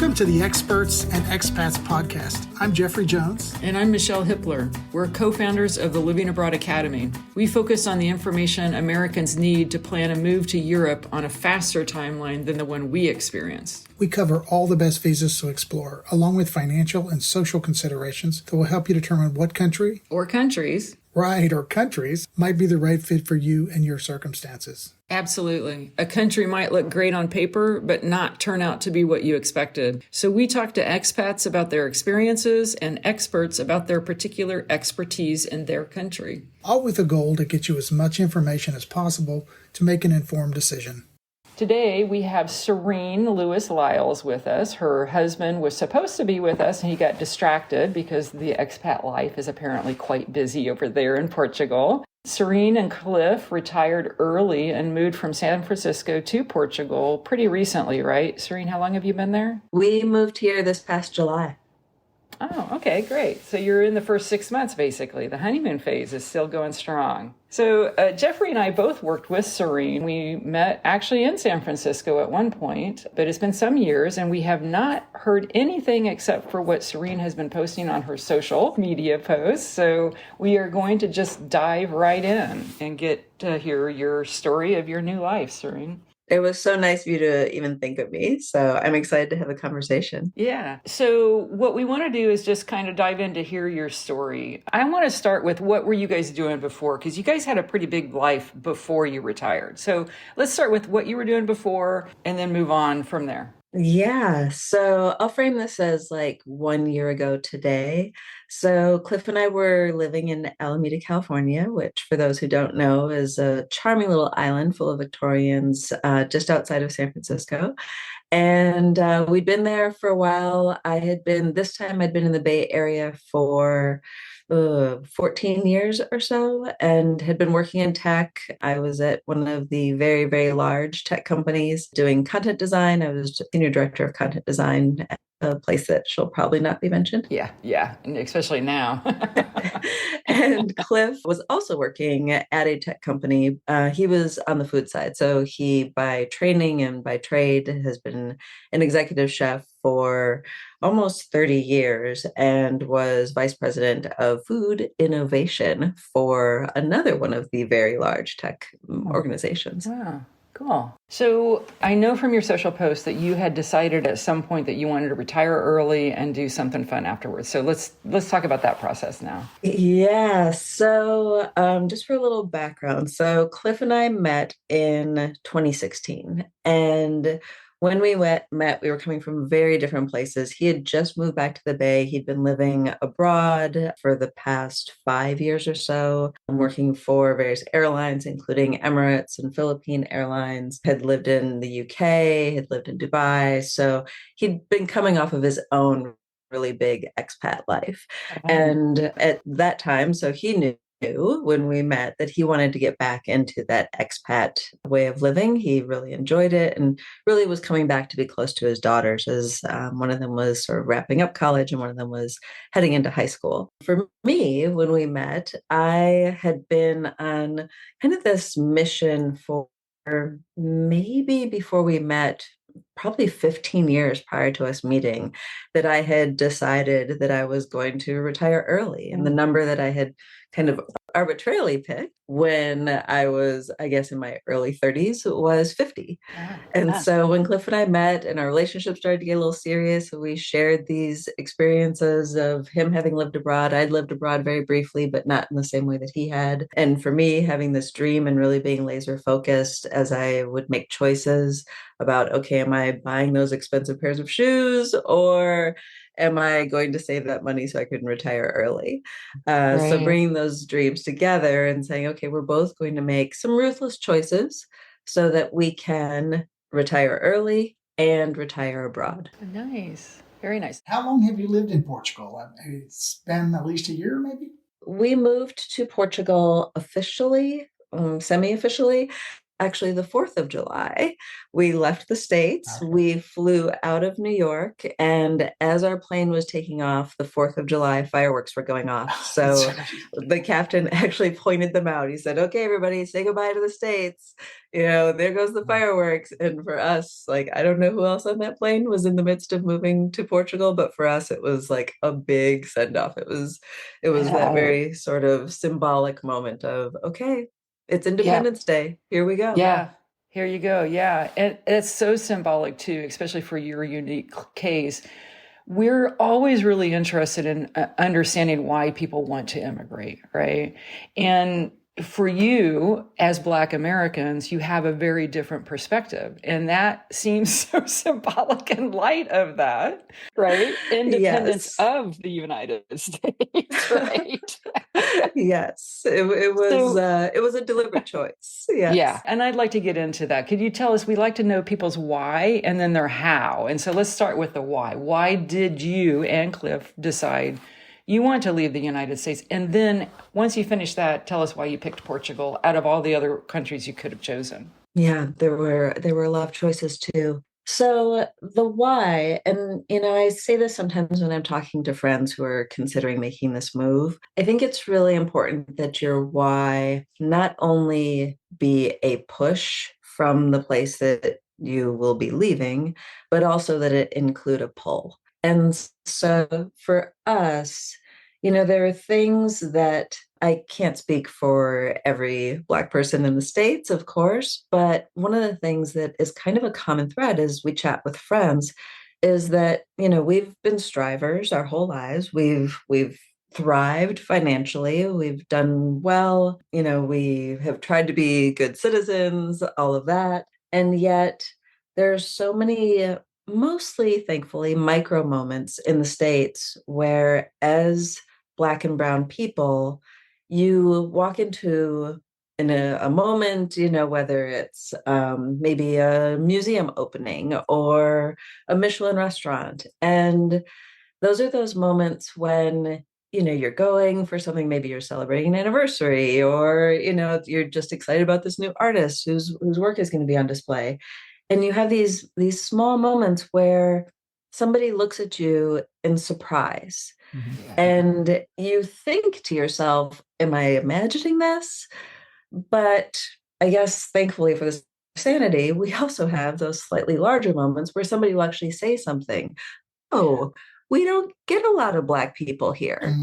Welcome to the Experts and Expats podcast. I'm Jeffrey Jones. And I'm Michelle Hippler. We're co-founders of the Living Abroad Academy. We focus on the information Americans need to plan a move to Europe on a faster timeline than the one we experienced. We cover all the best visas to explore, along with financial and social considerations that will help you determine what country or countries might be the right fit for you and your circumstances. Absolutely. A country might look great on paper, but not turn out to be what you expected. So we talk to expats about their experiences and experts about their particular expertise in their country. All with a goal to get you as much information as possible to make an informed decision. Today, we have Serene Lewis-Lyles with us. Her husband was supposed to be with us, and he got distracted because the expat life is apparently quite busy over there in Portugal. Serene and Cliff retired early and moved from San Francisco to Portugal pretty recently, right? Serene, how long have you been there? We moved here this past July. Oh, okay, great. So you're in the first 6 months, basically. The honeymoon phase is still going strong. So Jeffrey and I both worked with Serene. We met actually in San Francisco at one point, but it's been some years, and we have not heard anything except for what Serene has been posting on her social media posts. So we are going to just dive right in and get to hear your story of your new life, Serene. It was so nice of you to even think of me. So I'm excited to have a conversation. Yeah. So what we want to do is just kind of dive in to hear your story. I want to start with what were you guys doing before? Because you guys had a pretty big life before you retired. So let's start with what you were doing before and then move on from there. Yeah, so I'll frame this as like 1 year ago today. So Cliff and I were living in Alameda, California, which for those who don't know is a charming little island full of Victorians just outside of San Francisco. And we'd been there for a while. I'd been in the Bay Area for 14 years or so and had been working in tech. I was at one of the very, very large tech companies doing content design. I was senior director of content design at a place that shall probably not be mentioned. Yeah, especially now. And Cliff was also working at a tech company. He was on the food side. So he, by training and by trade, has been an executive chef for almost 30 years and was vice president of food innovation for another one of the very large tech organizations. Wow. Cool. So I know from your social posts that you had decided at some point that you wanted to retire early and do something fun afterwards. So let's talk about that process now. Yeah. So just for a little background. So Cliff and I met in 2016. And when we met, we were coming from very different places. He had just moved back to the Bay. He'd been living abroad for the past 5 years or so, working for various airlines, including Emirates and Philippine Airlines, had lived in the UK, had lived in Dubai. So he'd been coming off of his own really big expat life. And at that time, so he knew when we met that he wanted to get back into that expat way of living. He really enjoyed it and really was coming back to be close to his daughters, as one of them was sort of wrapping up college and one of them was heading into high school. For me, when we met, I had been on kind of this mission for maybe before we met, probably 15 years prior to us meeting, that I had decided that I was going to retire early. And the number that I had kind of arbitrarily picked when I was, I guess, in my early 30s was 50. And so when Cliff and I met and our relationship started to get a little serious, we shared these experiences of him having lived abroad. I'd lived abroad very briefly, but not in the same way that he had. And for me, having this dream and really being laser focused as I would make choices about, okay, am I buying those expensive pairs of shoes or am I going to save that money so I can retire early? So bringing those dreams together and saying, okay, we're both going to make some ruthless choices so that we can retire early and retire abroad. Nice. Very nice. How long have you lived in Portugal? It's been at least a year, maybe? We moved to Portugal officially, semi-officially, actually the 4th of July. We left the States. Okay. We flew out of New York. And as our plane was taking off, the 4th of July fireworks were going off. That's So the captain actually pointed them out. He said, "Okay, everybody, say goodbye to the States. There goes the fireworks." And for us, like, I don't know who else on that plane was in the midst of moving to Portugal, but for us, it was like a big send off. It was that Yeah. very sort of symbolic moment of, okay, it's Yeah. Independence Day. Here we go. Yeah. Here you go. Yeah. And it's so symbolic too, especially for your unique case. We're always really interested in understanding why people want to immigrate, right? And for you, as Black Americans, you have a very different perspective. And that seems so symbolic in light of that, right? Independence Yes. of the United States, right? Yes. It was a deliberate choice. Yes. Yeah. And I'd like to get into that. Could you tell us, we like to know people's why and then their how. And so let's start with the why. Why did you and Cliff decide you want to leave the United States? And then once you finish that, tell us why you picked Portugal out of all the other countries you could have chosen. Yeah, there were a lot of choices too. So the why, and I say this sometimes when I'm talking to friends who are considering making this move. I think it's really important that your why not only be a push from the place that you will be leaving, but also that it include a pull. And so for us, there are things that I can't speak for every Black person in the States, of course, but one of the things that is kind of a common thread as we chat with friends is that, we've been strivers our whole lives. We've thrived financially. We've done well. We have tried to be good citizens, all of that. And yet there's so many, mostly thankfully, micro moments in the States where as Black and brown people, you walk into in a moment, whether it's maybe a museum opening or a Michelin restaurant. And those are those moments when, you're going for something, maybe you're celebrating an anniversary or, you're just excited about this new artist whose work is going to be on display. And you have these small moments where somebody looks at you in surprise. And you think to yourself, am I imagining this? But I guess thankfully for this sanity, we also have those slightly larger moments where somebody will actually say something. Oh, we don't get a lot of Black people here.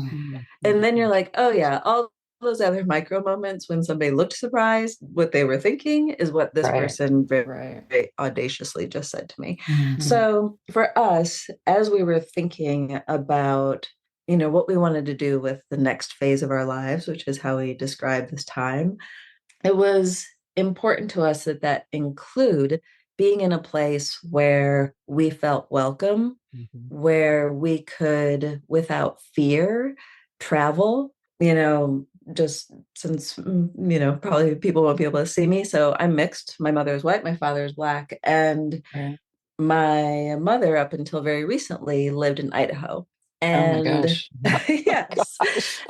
And then you're like, oh yeah, all those other micro moments when somebody looked surprised, what they were thinking is what this person very audaciously just said to me. So for us, as we were thinking about, what we wanted to do with the next phase of our lives, which is how we describe this time, it was important to us that include being in a place where we felt welcome, where we could, without fear, travel, just since, probably people won't be able to see me. So I'm mixed. My mother is white, my father is Black. And my mother, up until very recently, lived in Idaho. And oh my gosh. yes,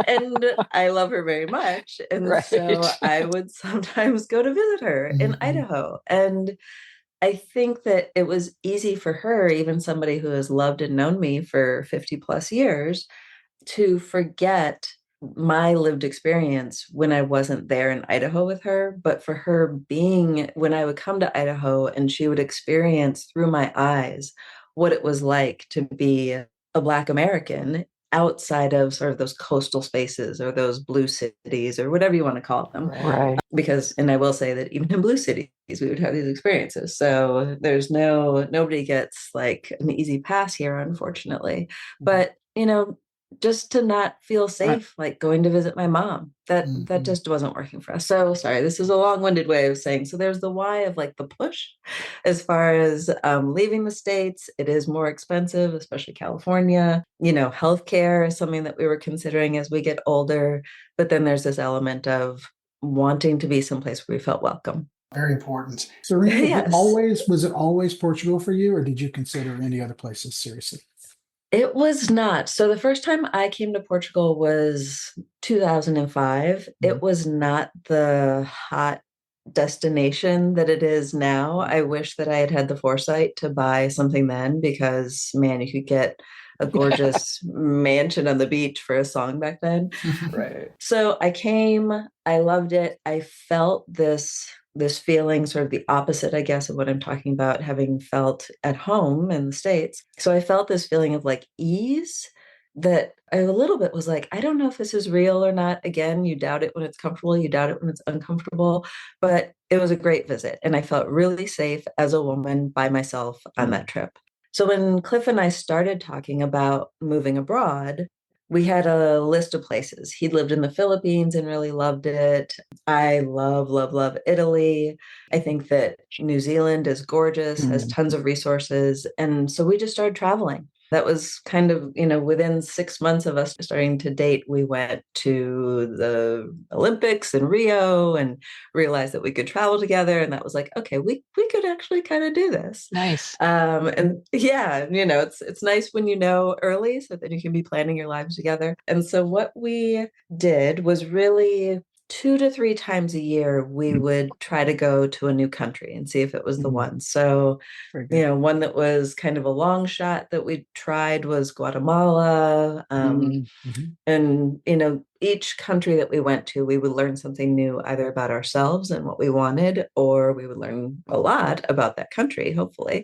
and I love her very much. And so I would sometimes go to visit her in Idaho. And I think that it was easy for her, even somebody who has loved and known me for 50 plus years, to forget my lived experience when I wasn't there in Idaho with her, but for her being, when I would come to Idaho and she would experience through my eyes what it was like to be a Black American outside of sort of those coastal spaces or those blue cities or whatever you want to call them. Because, and I will say that even in blue cities, we would have these experiences. So there's nobody gets like an easy pass here, unfortunately. But, just to not feel safe, like going to visit my mom, that just wasn't working for us. So sorry, this is a long-winded way of saying, so there's the why of like the push as far as leaving the States. It is more expensive, especially California. Healthcare is something that we were considering as we get older, but then there's this element of wanting to be someplace where we felt welcome. Very important. Serena, Yes. was it always Portugal for you, or did you consider any other places seriously? It was not. So the first time I came to Portugal was 2005. It was not the hot destination that it is now. I wish that I had had the foresight to buy something then, because man, you could get a gorgeous mansion on the beach for a song back then. Right. So I came, I loved it. I felt this feeling, sort of the opposite, I guess, of what I'm talking about, having felt at home in the States. So I felt this feeling of like ease that I a little bit was like, I don't know if this is real or not. Again, you doubt it when it's comfortable, you doubt it when it's uncomfortable. But it was a great visit. And I felt really safe as a woman by myself on that trip. So when Cliff and I started talking about moving abroad, we had a list of places. He'd lived in the Philippines and really loved it. I love, love, love Italy. I think that New Zealand is gorgeous, has tons of resources. And so we just started traveling. That was kind of, within 6 months of us starting to date, we went to the Olympics in Rio and realized that we could travel together. And that was like, okay, we could actually kind of do this. Nice. And yeah, it's nice when you know early so that you can be planning your lives together. And so what we did was really 2 to 3 times a year, we would try to go to a new country and see if it was the one. So, one that was kind of a long shot that we tried was Guatemala. And, each country that we went to, we would learn something new, either about ourselves and what we wanted, or we would learn a lot about that country, hopefully.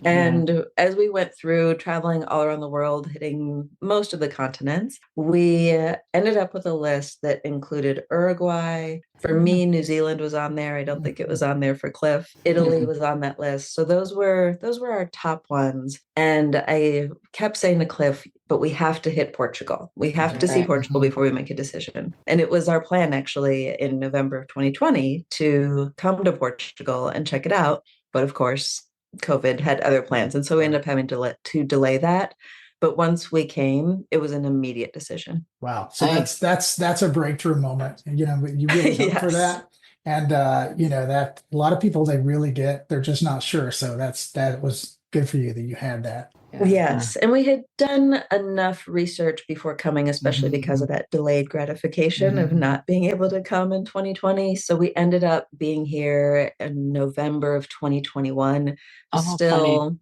And as we went through traveling all around the world, hitting most of the continents, we ended up with a list that included Uruguay. For me, New Zealand was on there. I don't think it was on there for Cliff. Italy was on that list. So those were our top ones. And I kept saying to Cliff, but we have to hit Portugal. We have to see Portugal before we make a decision. And it was our plan, actually, in November of 2020 to come to Portugal and check it out. But of course, COVID had other plans. And so we ended up having to delay that. But once we came, it was an immediate decision. Wow. So that's a breakthrough moment. You really hope for that. And that a lot of people, they're just not sure. So that was good for you that you had that. Yes. And we had done enough research before coming, especially because of that delayed gratification of not being able to come in 2020. So we ended up being here in November of 2021. Still,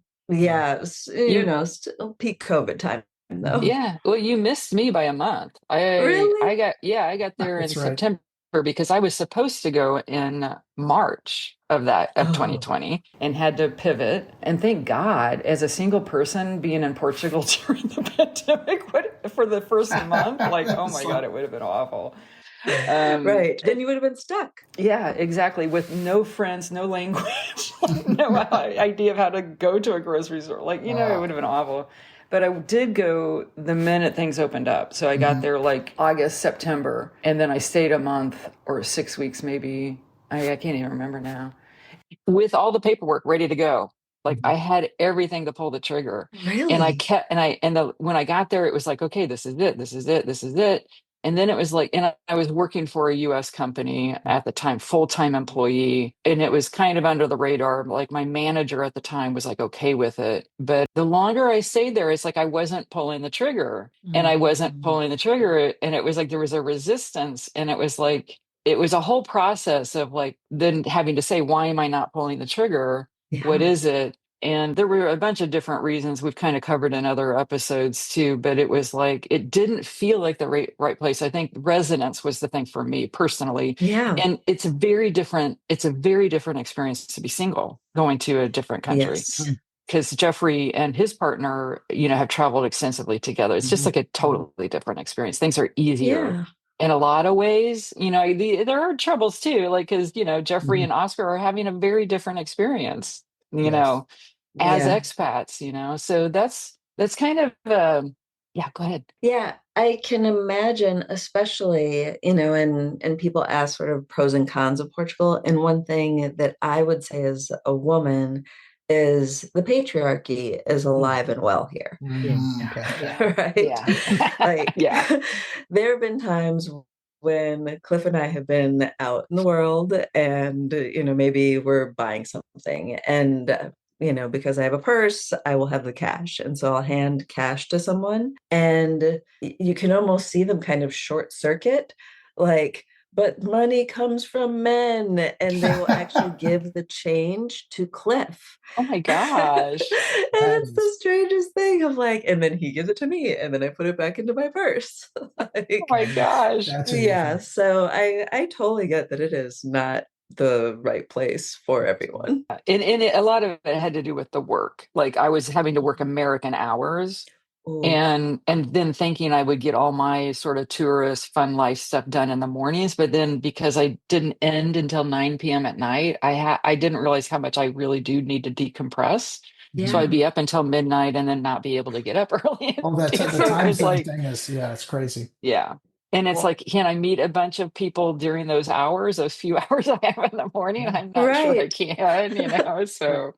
still peak COVID time though. Yeah. Well, you missed me by a month. Really? I got there in That's right. September because I was supposed to go in March of 2020. And had to pivot. And thank God, as a single person being in Portugal during the pandemic, for the first month, like, oh my God, it would have been awful. Right. Then you would have been stuck. Yeah, exactly. With no friends, no language, no idea of how to go to a grocery store. Like, it would have been awful. But I did go the minute things opened up. So I got there like August, September, and then I stayed a month or 6 weeks maybe. I can't even remember now. With all the paperwork ready to go. Like I had everything to pull the trigger. Really? And when I got there, it was like, okay, this is it, this is it, this is it. And then it was like, and I was working for a US company at the time, full-time employee, and it was kind of under the radar. Like my manager at the time was like, okay with it. But the longer I stayed there, it's like I wasn't pulling the trigger and I wasn't pulling the trigger. And it was like there was a resistance. And it was like, it was a whole process of like then having to say, why am I not pulling the trigger? Yeah. What is it? And there were a bunch of different reasons we've kind of covered in other episodes too, but it was like, it didn't feel like the right place. I think resonance was the thing for me personally. Yeah. And it's a very different experience to be single going to a different country. Yes. Because Jeffrey and his partner, have traveled extensively together. It's just like a totally different experience. Things are easier. Yeah. In a lot of ways, there are troubles too, like, because, Jeffrey and Oscar are having a very different experience, as expats, so that's kind of, yeah, go ahead. Yeah, I can imagine, especially, and people ask sort of pros and cons of Portugal. And one thing that I would say as a woman is the patriarchy is alive and well here. Right? Yeah. There have been times when Cliff and I have been out in the world and, maybe we're buying something and, because I have a purse, I will have the cash. And so I'll hand cash to someone and you can almost see them kind of short circuit. Like, but money comes from men, and they will actually give the change to Cliff. Oh my gosh. And That it's the is- strangest thing of like, and then he gives it to me, and then I put it back into my purse. Oh my gosh. That's Yeah, amazing. so I totally get that it is not the right place for everyone. And a lot of it had to do with the work. Like I was having to work American hours Ooh, and then thinking I would get all my sort of tourist fun life stuff done in the mornings, but then because I didn't end until 9 p.m. at night, I didn't realize how much I really do need to decompress. So yeah. I'd be up until midnight and then not be able to get up early. Oh, that's the So it time was zone like, thing is, yeah, it's crazy. yeah. And it's Well, like, can I meet a bunch of people during those hours, those few hours I have in the morning? Yeah. I'm not sure I right. can, So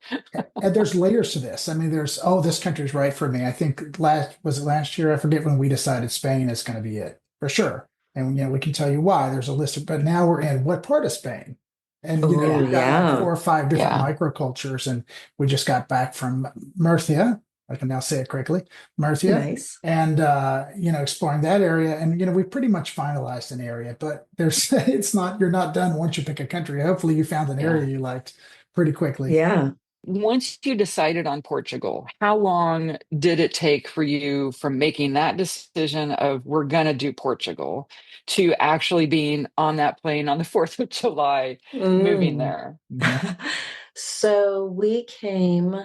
And there's layers to this. I mean, there's, oh, this country's right for me. I think was it last year? I forget when we decided Spain is going to be it for sure. And, we can tell you why. There's a list of, but now we're in what part of Spain? And, Oh, you've got like yeah. 4 or 5 different yeah. microcultures. And we just got back from Murcia. I can now say it correctly, Murcia. Nice. And, exploring that area. And, we pretty much finalized an area, but you're not done once you pick a country. Hopefully you found an Yeah. area you liked pretty quickly. Yeah. Once you decided on Portugal, how long did it take for you from making that decision of we're going to do Portugal to actually being on that plane on the 4th of July, moving Mm. there? Mhm. So we came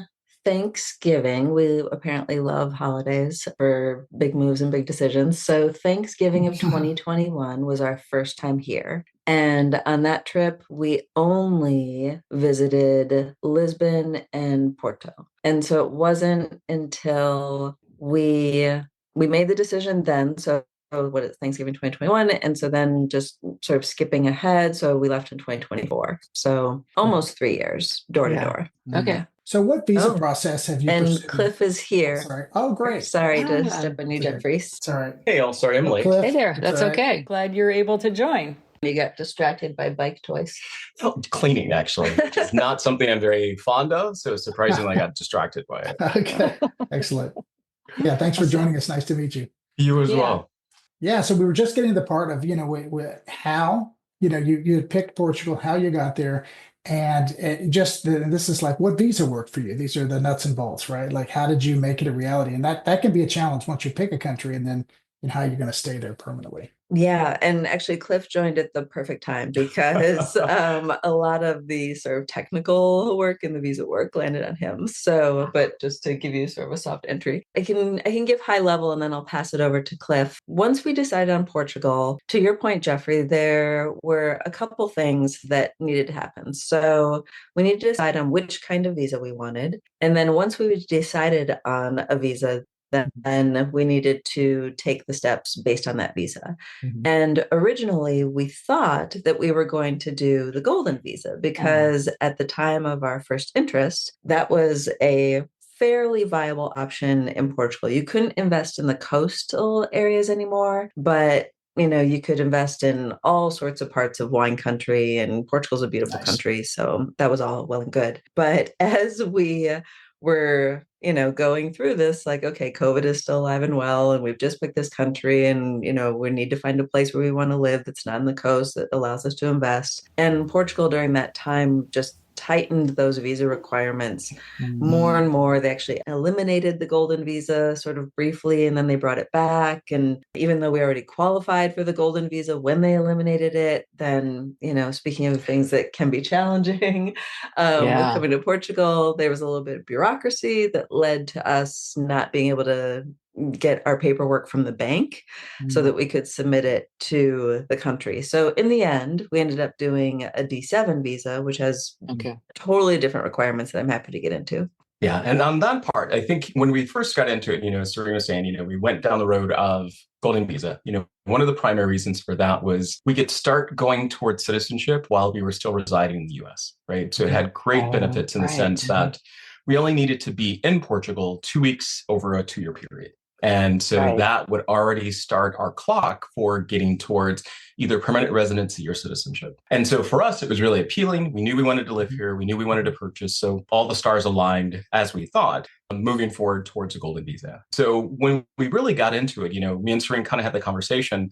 Thanksgiving. We apparently love holidays for big moves and big decisions. So Thanksgiving of 2021 was our first time here. And on that trip, we only visited Lisbon and Porto. And so it wasn't until we made the decision then. So what is Thanksgiving 2021? And so then just sort of skipping ahead. So we left in 2024. So almost 3 years, door to Yeah. door. Okay. So what visa Oh, process have you and pursued? Cliff is Oh, here. sorry. Oh, great. Sorry to Ah, step on you, It's okay. Jeffrey. It's all right. Hey, all. Sorry, I'm Oh, late. Cliff, Hey there. it's That's all right. okay. Glad you're able to join. You got distracted by bike toys. Oh, cleaning, actually, which is not something I'm very fond of. So surprisingly, I got distracted by it. Okay. Excellent. Yeah. Thanks for joining us. Nice to meet you. You as Yeah. well. Yeah. So we were just getting to the part of, how, you had picked Portugal, how you got there. And this is like, what visa worked for you? These are the nuts and bolts, right? Like, how did you make it a reality? And that can be a challenge once you pick a country and then, how you're going to stay there permanently. Yeah, and actually Cliff joined at the perfect time because a lot of the sort of technical work and the visa work landed on him. So, but just to give you sort of a soft entry, I can give high level and then I'll pass it over to Cliff. Once we decided on Portugal, to your point, Jeffrey, there were a couple things that needed to happen. So we needed to decide on which kind of visa we wanted. And then once we decided on a visa, then we needed to take the steps based on that visa. Mhm. And originally, we thought that we were going to do the golden visa because at the time of our first interest, that was a fairly viable option in Portugal. You couldn't invest in the coastal areas anymore, but you could invest in all sorts of parts of wine country, and Portugal's a beautiful Nice. country. So that was all well and good. But as we were going through this, like, okay, COVID is still alive and well, and we've just picked this country, and we need to find a place where we want to live that's not on the coast that allows us to invest. And Portugal during that time just tightened those visa requirements more and more. They actually eliminated the golden visa sort of briefly, and then they brought it back. And even though we already qualified for the golden visa when they eliminated it, then, speaking of things that can be challenging, with coming to Portugal, there was a little bit of bureaucracy that led to us not being able to get our paperwork from the bank so that we could submit it to the country. So in the end, we ended up doing a D7 visa, which has totally different requirements that I'm happy to get into. Yeah. And on that part, I think when we first got into it, Serena was saying, we went down the road of golden visa. One of the primary reasons for that was we could start going towards citizenship while we were still residing in the US, right? So it had great benefits in the sense that we only needed to be in Portugal 2 weeks over a 2-year period. And so that would already start our clock for getting towards either permanent residency or citizenship. And so for us, it was really appealing. We knew we wanted to live here. We knew we wanted to purchase. So all the stars aligned as we thought, moving forward towards a golden visa. So when we really got into it, me and Serene kind of had the conversation.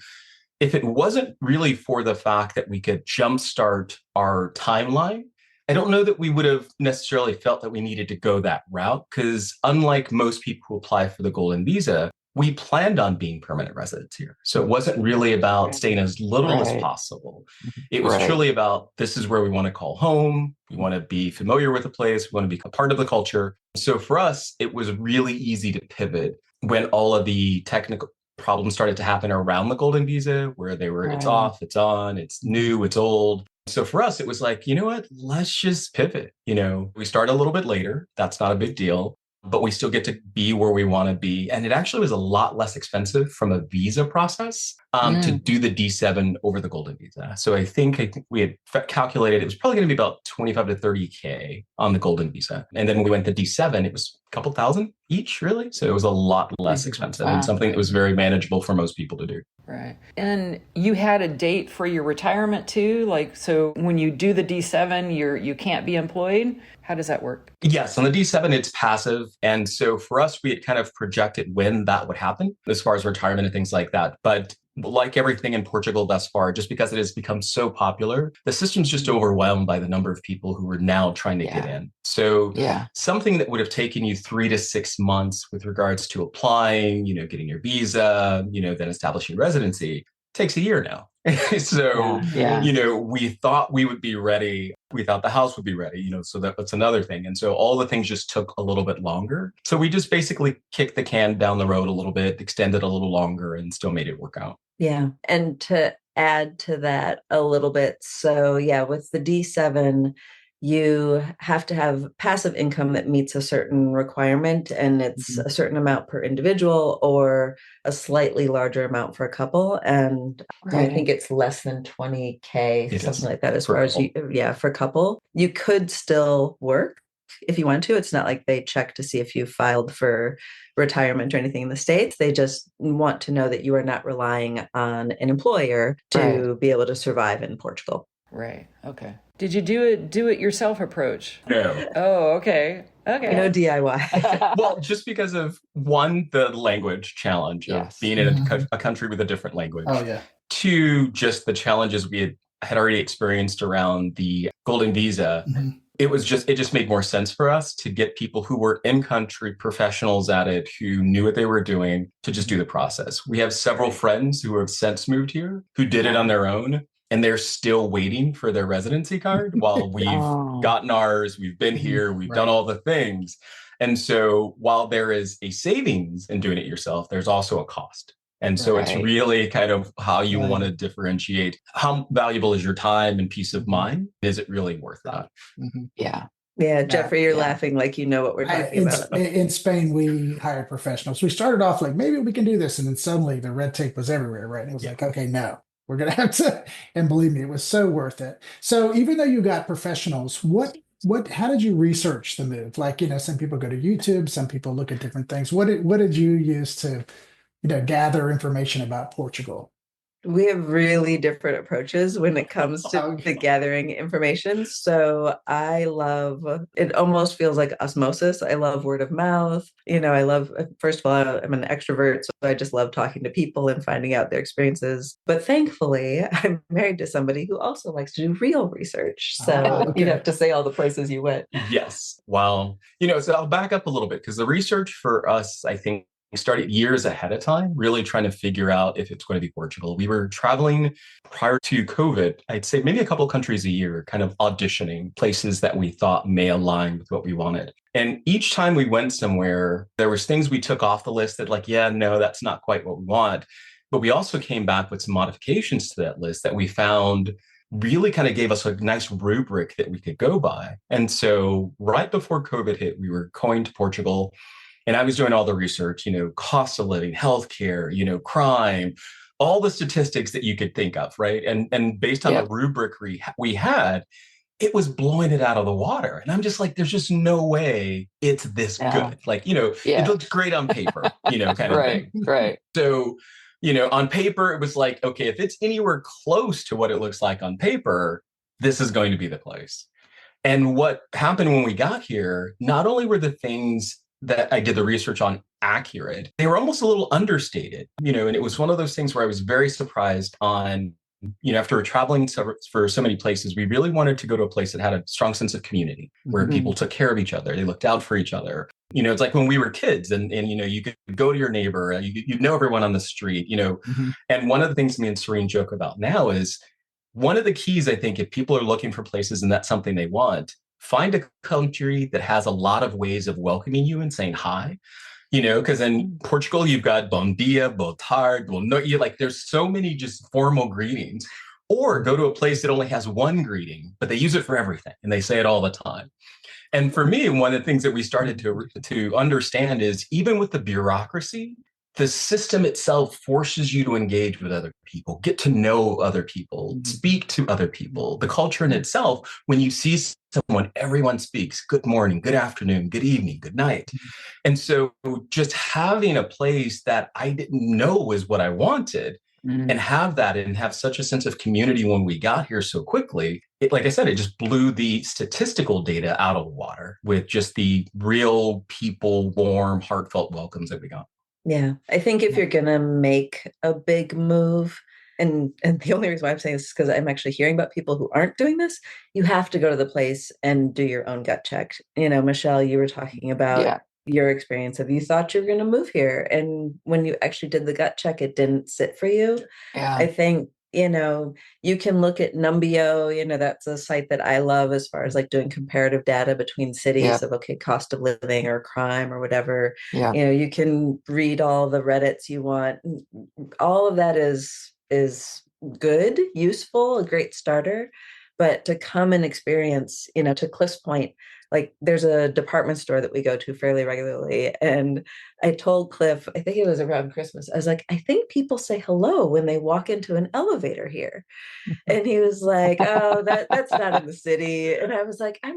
if it wasn't really for the fact that we could jumpstart our timeline, I don't know that we would have necessarily felt that we needed to go that route, because unlike most people who apply for the Golden Visa, we planned on being permanent residents here. So it wasn't really about staying as little as Right. possible. It was Right. truly about, this is where we want to call home. We want to be familiar with the place. We want to be a part of the culture. So for us, it was really easy to pivot when all of the technical problems started to happen around the Golden Visa, where they were, it's Right. off, it's on, it's new, it's old. So for us, it was like, you know what, let's just pivot. We start a little bit later. That's not a big deal, but we still get to be where we want to be. And it actually was a lot less expensive from a visa process to do the D7 over the Golden Visa. So I think we had calculated it was probably going to be about 25 to 30K on the Golden Visa. And then when we went to D7, it was a couple thousand each, really. So it was a lot less expensive and something that was very manageable for most people to do. Right. And you had a date for your retirement too? Like, so when you do the D7, you can't be employed? How does that work? Yes, on the D7, it's passive. And so for us, we had kind of projected when that would happen as far as retirement and things like that. But like everything in Portugal thus far, just because it has become so popular, the system's just overwhelmed by the number of people who are now trying to get in. So something that would have taken you 3 to 6 months with regards to applying, getting your visa, then establishing residency, takes a year now. So, we thought we would be ready. We thought the house would be ready, so that's another thing. And so all the things just took a little bit longer. So we just basically kicked the can down the road a little bit, extended a little longer, and still made it work out. Yeah. And to add to that a little bit. So with the D7, you have to have passive income that meets a certain requirement, and it's a certain amount per individual or a slightly larger amount for a couple. And I think it's less than 20K, something like that, as far as for a couple. You could still work if you want to. It's not like they check to see if you filed for retirement or anything in the States. They just want to know that you are not relying on an employer to be able to survive in Portugal. Right. Okay. Did you do it yourself approach? No. Oh, okay. Okay. No DIY. Well, just because of one, the language challenge of being in a country with a different language. Oh, yeah. Two, just the challenges we had already experienced around the Golden Visa. It just made more sense for us to get people who were in-country professionals at it, who knew what they were doing, to just do the process. We have several friends who have since moved here who did it on their own, and they're still waiting for their residency card while we've gotten ours, we've been here, we've done all the things. And so while there is a savings in doing it yourself, there's also a cost. And so it's really kind of how you want to differentiate how valuable is your time and peace of mind. Is it really worth that? Yeah, Jeffrey, you're laughing like you know what we're talking about. In Spain, we hired professionals. We started off like, maybe we can do this. And then suddenly the red tape was everywhere, right? And it was like, okay, no, we're going to have to. And believe me, it was so worth it. So even though you got professionals, how did you research the move? Like, some people go to YouTube, some people look at different things. What did you use to gather information about Portugal? We have really different approaches when it comes to the gathering information. So I love, it almost feels like osmosis. I love word of mouth. I love, first of all, I'm an extrovert, so I just love talking to people and finding out their experiences. But thankfully, I'm married to somebody who also likes to do real research. So you'd have to say all the places you went. Yes. Well, so I'll back up a little bit, because the research for us, I think, started years ahead of time, really trying to figure out if it's going to be Portugal. We were traveling prior to COVID, I'd say maybe a couple of countries a year, kind of auditioning places that we thought may align with what we wanted. And each time we went somewhere, there was things we took off the list that no, that's not quite what we want. But we also came back with some modifications to that list that we found really kind of gave us a nice rubric that we could go by. And so right before COVID hit, we were going to Portugal. And I was doing all the research, cost of living, healthcare, crime, all the statistics that you could think of, right? And based on the rubric we had, it was blowing it out of the water. And I'm just like, there's just no way it's this good. Like, it looks great on paper, kind of thing. Right. So, on paper, it was like, okay, if it's anywhere close to what it looks like on paper, this is going to be the place. And what happened when we got here, not only were the things that I did the research on accurate, they were almost a little understated, and it was one of those things where I was very surprised on, after traveling for so many places, we really wanted to go to a place that had a strong sense of community, where people took care of each other, they looked out for each other. It's like when we were kids and you could go to your neighbor, you'd know everyone on the street, and one of the things me and Serene joke about now is one of the keys, I think, if people are looking for places and that's something they want, find a country that has a lot of ways of welcoming you and saying hi, because in Portugal, you've got bom dia, boa tarde, well, no, there's so many just formal greetings. Or go to a place that only has one greeting, but they use it for everything and they say it all the time. And for me, one of the things that we started to understand is even with the bureaucracy, the system itself forces you to engage with other people, get to know other people, speak to other people. The culture in itself, when you see someone, everyone speaks good morning, good afternoon, good evening, good night. And so just having a place that I didn't know was what I wanted, and have that and have such a sense of community when we got here so quickly, like I said, it just blew the statistical data out of the water with just the real people, warm, heartfelt welcomes that we got. Yeah, I think if you're gonna make a big move, and the only reason why I'm saying this is because I'm actually hearing about people who aren't doing this, you have to go to the place and do your own gut check. Michelle, you were talking about your experience of you thought you were going to move here, and when you actually did the gut check, it didn't sit for you. I think you can look at Numbeo, that's a site that I love as far as like doing comparative data between cities of cost of living or crime or whatever. You can read all the Reddits you want. All of that is good, useful, a great starter. But to come and experience, to Cliff's point, like there's a department store that we go to fairly regularly. And I told Cliff, I think it was around Christmas, I was like, I think people say hello when they walk into an elevator here. And he was like, oh, that's not in the city. And I was like, I'm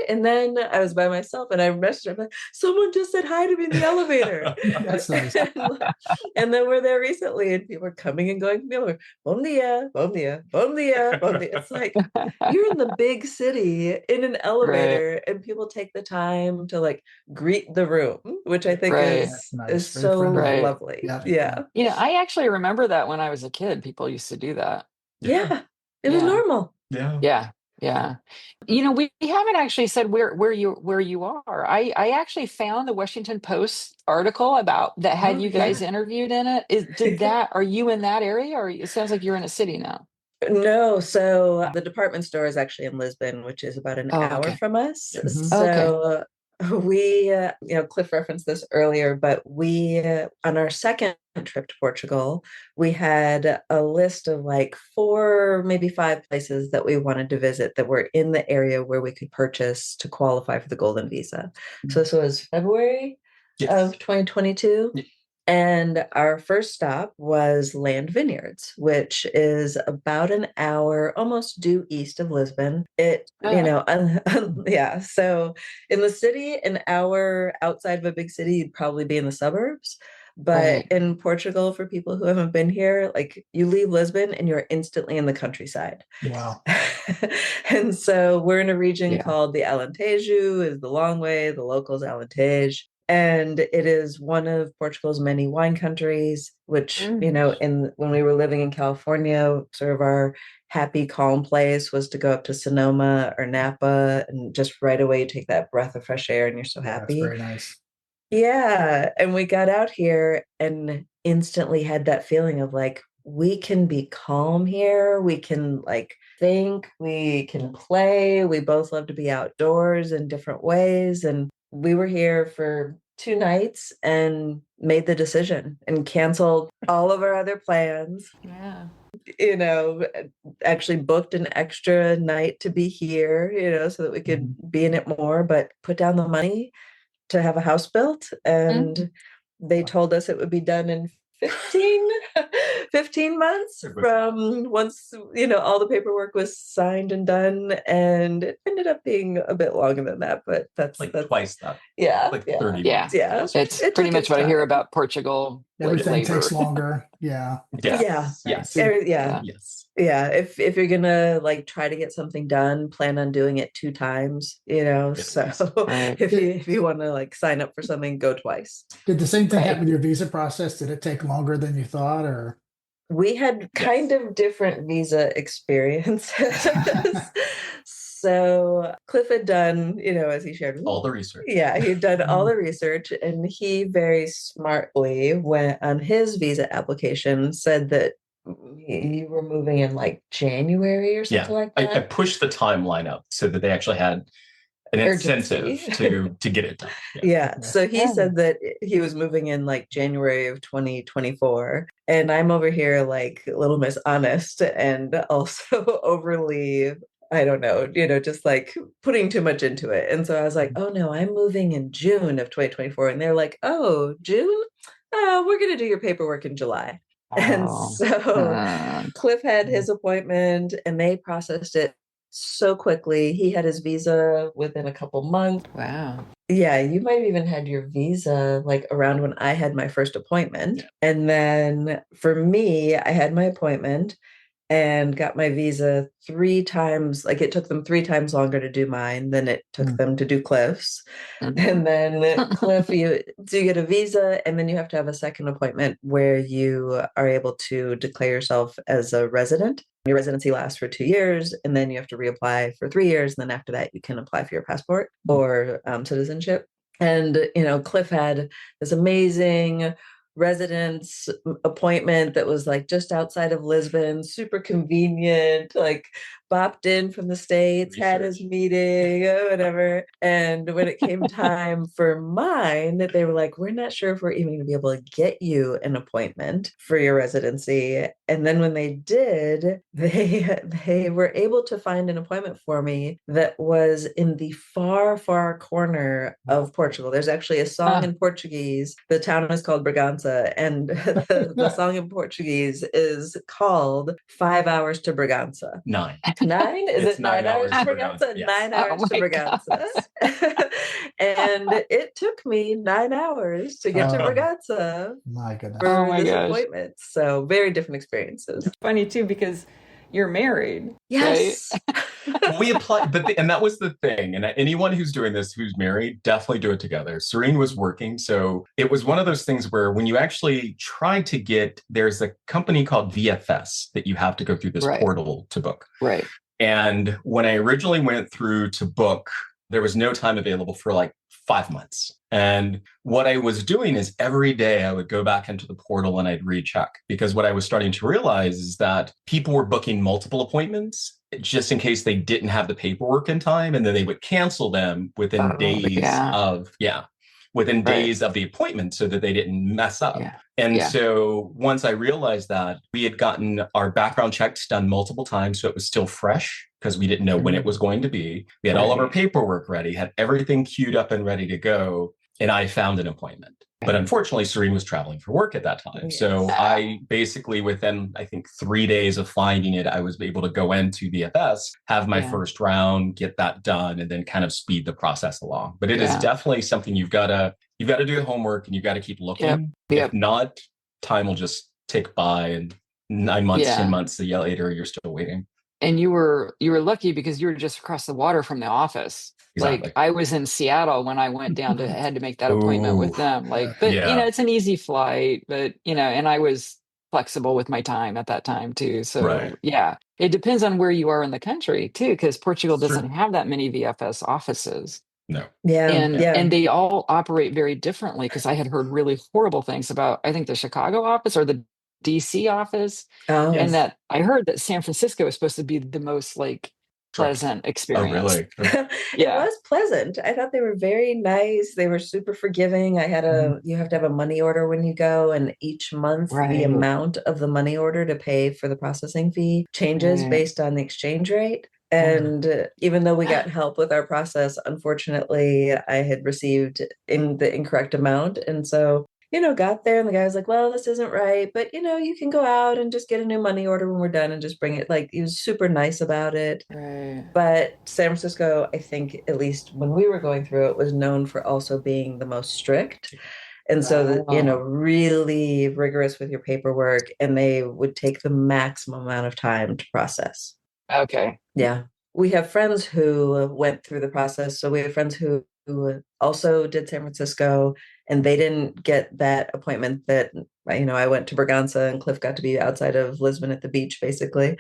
and then I was by myself and I messaged him, like, someone just said hi to me in the elevator. That's nice. And then we're there recently and people are coming and going from the elevator. Bom dia, bom dia, bom dia, bom dia. It's like you're in the big city in an elevator and people take the time to like greet the room, which I think is so lovely. Yeah. I actually remember that when I was a kid, people used to do that. Yeah. It was normal. Yeah. We haven't actually said where you are. I actually found the Washington Post article about that had you guys interviewed in it. Are you in that area, or it sounds like you're in a city now? No, so the department store is actually in Lisbon, which is about an hour from us. So we, Cliff referenced this earlier, but we, on our second trip to Portugal, we had a list of like 4, maybe 5 places that we wanted to visit that were in the area where we could purchase to qualify for the Golden Visa. So this was February of 2022. And our first stop was Land Vineyards, which is about an hour, almost due east of Lisbon. So in the city, an hour outside of a big city, you'd probably be in the suburbs. But in Portugal, for people who haven't been here, like you leave Lisbon and you're instantly in the countryside. Wow. And so we're in a region called the Alentejo, is the long way, the locals Alentejo. And it is one of Portugal's many wine countries, which, when we were living in California, sort of our happy, calm place was to go up to Sonoma or Napa, and just right away you take that breath of fresh air and you're so happy. That's very nice. Yeah. And we got out here and instantly had that feeling of like, we can be calm here. We can like think, we can play. We both love to be outdoors in different ways. And we were here for 2 nights and made the decision and canceled all of our other plans. Yeah. Actually booked an extra night to be here, so that we could be in it more, but put down the money to have a house built. And they told us it would be done in 15 months from once, all the paperwork was signed and done, and it ended up being a bit longer than that, but that's twice that. Yeah. Like 30 months. Yeah. It's pretty much what I hear about Portugal. Everything takes longer. Yeah. Yes. Yeah, if you're gonna like try to get something done, plan on doing it 2 times, At So least. Right. if you want to like sign up for something, go twice. Did the same thing happen Right. with your visa process? Did it take longer than you thought, or? We had kind Yes. of different visa experiences. So Cliff had done, as he shared, All the research. yeah, he'd done all Mm. the research, and he very smartly went on his visa application, said that you were moving in like January or something like I that. pushed the timeline up so that they actually had an Urgency. incentive to get it done. Yeah. Yeah. So he Oh. said that he was moving in like January of 2024. And I'm over here like Little Miss Honest and also overly, I don't know, just like putting too much into it. And so I was like, oh no, I'm moving in June of 2024. And they're like, oh, June? Oh, we're going to do your paperwork in July. And Oh. so Cliff had his appointment and they processed it so quickly. He had his visa within a couple months. Wow. Yeah, you might have even had your visa like around when I had my first appointment. Yeah. And then for me, I had my appointment and got my visa 3 times. Like it took them 3 times longer to do mine than it took Mm. them to do Cliff's. Mhm. And then Cliff, you get a visa, and then you have to have a second appointment where you are able to declare yourself as a resident. Your residency lasts for 2 years, and then you have to reapply for 3 years. And then after that, you can apply for your passport or citizenship. And Cliff had this amazing residence appointment that was like just outside of Lisbon, super convenient, like bopped in from the States, had his Research. meeting, whatever. And when it came time for mine, they were like, we're not sure if we're even going to be able to get you an appointment for your residency. And then when they did, they were able to find an appointment for me that was in the far, far corner of Portugal. There's actually a song in Portuguese. The town is called Bragança, and the song in Portuguese is called 5 Hours to Bragança. 9. 9? Is It's it 9 hours to 9 hours to Bragança? Bragança, yes. 9 hours Oh to my Bragança. And it took me 9 hours to get to Oh. Bragança My goodness. for Oh my this gosh. appointment. So very different experiences. Funny too, because you're married. Yes. We applied, and that was the thing. And anyone who's doing this, who's married, definitely do it together. Serene was working. So it was one of those things where when you actually try to there's a company called VFS that you have to go through this Right. portal to book. Right. And when I originally went through to book, there was no time available for like 5 months. And what I was doing is every day I would go back into the portal and I'd recheck, because what I was starting to realize is that people were booking multiple appointments just in case they didn't have the paperwork in time. And then they would cancel them within days Right. days of the appointment so that they didn't mess up. Yeah. And Yeah. so once I realized that, we had gotten our background checks done multiple times, so it was still fresh because we didn't know when it was going to be. We had all of our paperwork ready, had everything queued up and ready to go, and I found an appointment. But unfortunately, Serene was traveling for work at that time. Yes. So I basically, within, I think, 3 days of finding it, I was able to go into VFS, have my Yeah. first round, get that done, and then kind of speed the process along. But it is Yeah. definitely something you've got to do the homework, and you've got to keep looking. Yep. If not, time will just tick by, and 9 months, Yeah. 10 months a year later, you're still waiting. And you were lucky because you were just across the water from the office. Exactly. Like I was in Seattle when I went down to had to make that appointment with Ooh. them. Like, but Yeah. it's an easy flight, but and I was flexible with my time at that time too. So Right. yeah, it depends on where you are in the country too, because Portugal Sure. doesn't have that many VFS offices. No. Yeah. And they all operate very differently, because I had heard really horrible things about, I think, the Chicago office or the DC office. Oh, And that I heard that San Francisco is supposed to be the most like pleasant Oh, experience. really? It Yeah. was pleasant. I thought they were very nice. They were super forgiving. You have to have a money order when you go, and each month the Right. amount of the money order to pay for the processing fee changes Right. based on the exchange rate. And even though we got help with our process, unfortunately, I had received in the incorrect amount. And so, got there and the guy was like, well, this isn't right, but you can go out and just get a new money order when we're done and just bring it. Like, he was super nice about it. Right. But San Francisco, I think, at least when we were going through it, was known for also being the most strict. And so, Oh. really rigorous with your paperwork, and they would take the maximum amount of time to process. Okay. Yeah. We have friends who went through the process. So we have friends who also did San Francisco, and they didn't get that appointment that, I went to Braganza and Cliff got to be outside of Lisbon at the beach, basically.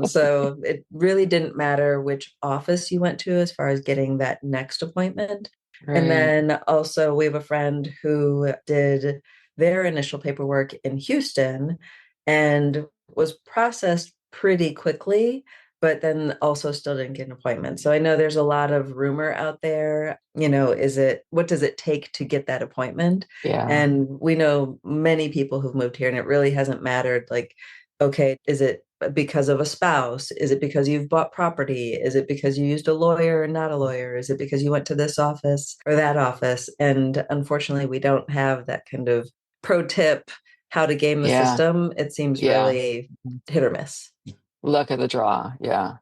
So it really didn't matter which office you went to as far as getting that next appointment. Right. And then also we have a friend who did their initial paperwork in Houston and was processed pretty quickly, but then also still didn't get an appointment. So I know there's a lot of rumor out there, what does it take to get that appointment? Yeah. And we know many people who've moved here and it really hasn't mattered. Like, okay, is it because of a spouse? Is it because you've bought property? Is it because you used a lawyer or not a lawyer? Is it because you went to this office or that office? And unfortunately, we don't have that kind of pro tip, how to game the Yeah. system. It seems Yeah. really hit or miss. Luck of the draw. Yeah.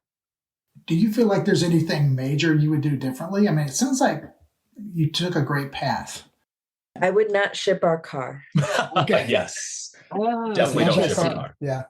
Do you feel like there's anything major you would do differently? I mean, it sounds like you took a great path. I would not ship our car. Okay. Yes. Oh, Definitely don't ship a interesting. car. Yeah.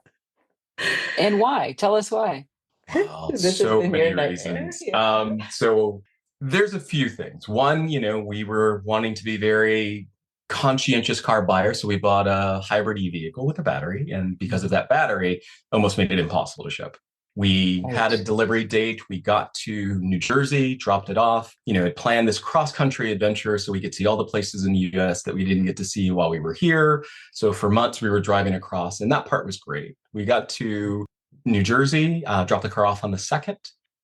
And why? Tell us why. Wow, This has so been many your nightmare. reasons. Yeah. So there's a few things. One, we were wanting to be very conscientious car buyers, so we bought a hybrid vehicle with a battery, and because of that battery, almost made it impossible to ship. We had a delivery date. We got to New Jersey, dropped it off, had planned this cross-country adventure so we could see all the places in the US that we didn't get to see while we were here. So for months we were driving across, and that part was great. We got to New Jersey, dropped the car off on the 2nd,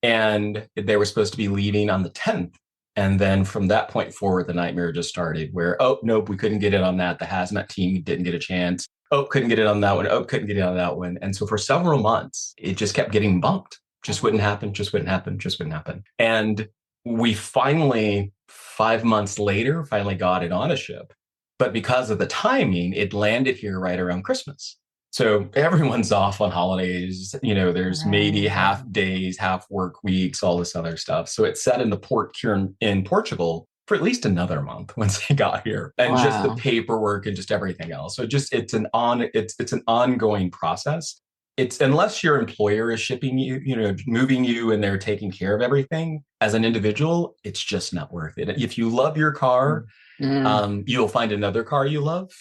and they were supposed to be leaving on the 10th. And then from that point forward, the nightmare just started where, oh, nope, we couldn't get it on that. The hazmat team didn't get a chance. Oh, couldn't get it on that one. Oh, couldn't get it on that one. And so for several months, it just kept getting bumped. Just wouldn't happen, just wouldn't happen, just wouldn't happen. And we finally, 5 months later, finally got it on a ship. But because of the timing, it landed here right around Christmas. So everyone's off on holidays. There's maybe half days, half work weeks, all this other stuff. So it sat in the port here in Portugal for at least another month once they got here, and just the paperwork and just everything else. So it's an ongoing process. It's unless your employer is shipping you, moving you, and they're taking care of everything. As an individual, it's just not worth it. If you love your car, you'll find another car you love.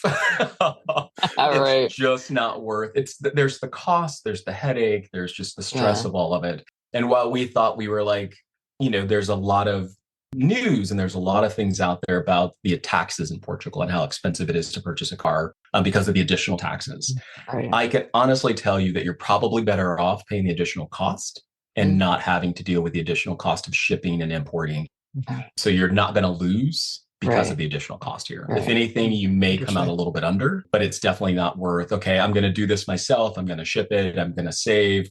It's just not worth it. There's the cost, there's the headache, there's just the stress of all of it. And while we thought we were like, there's a lot of news and there's a lot of things out there about the taxes in Portugal and how expensive it is to purchase a car because of the additional taxes. I can honestly tell you that you're probably better off paying the additional cost and not having to deal with the additional cost of shipping and importing. So you're not going to lose because of the additional cost here. If anything, you may come out a little bit under, but it's definitely not worth, okay, I'm going to do this myself. I'm going to ship it. I'm going to save.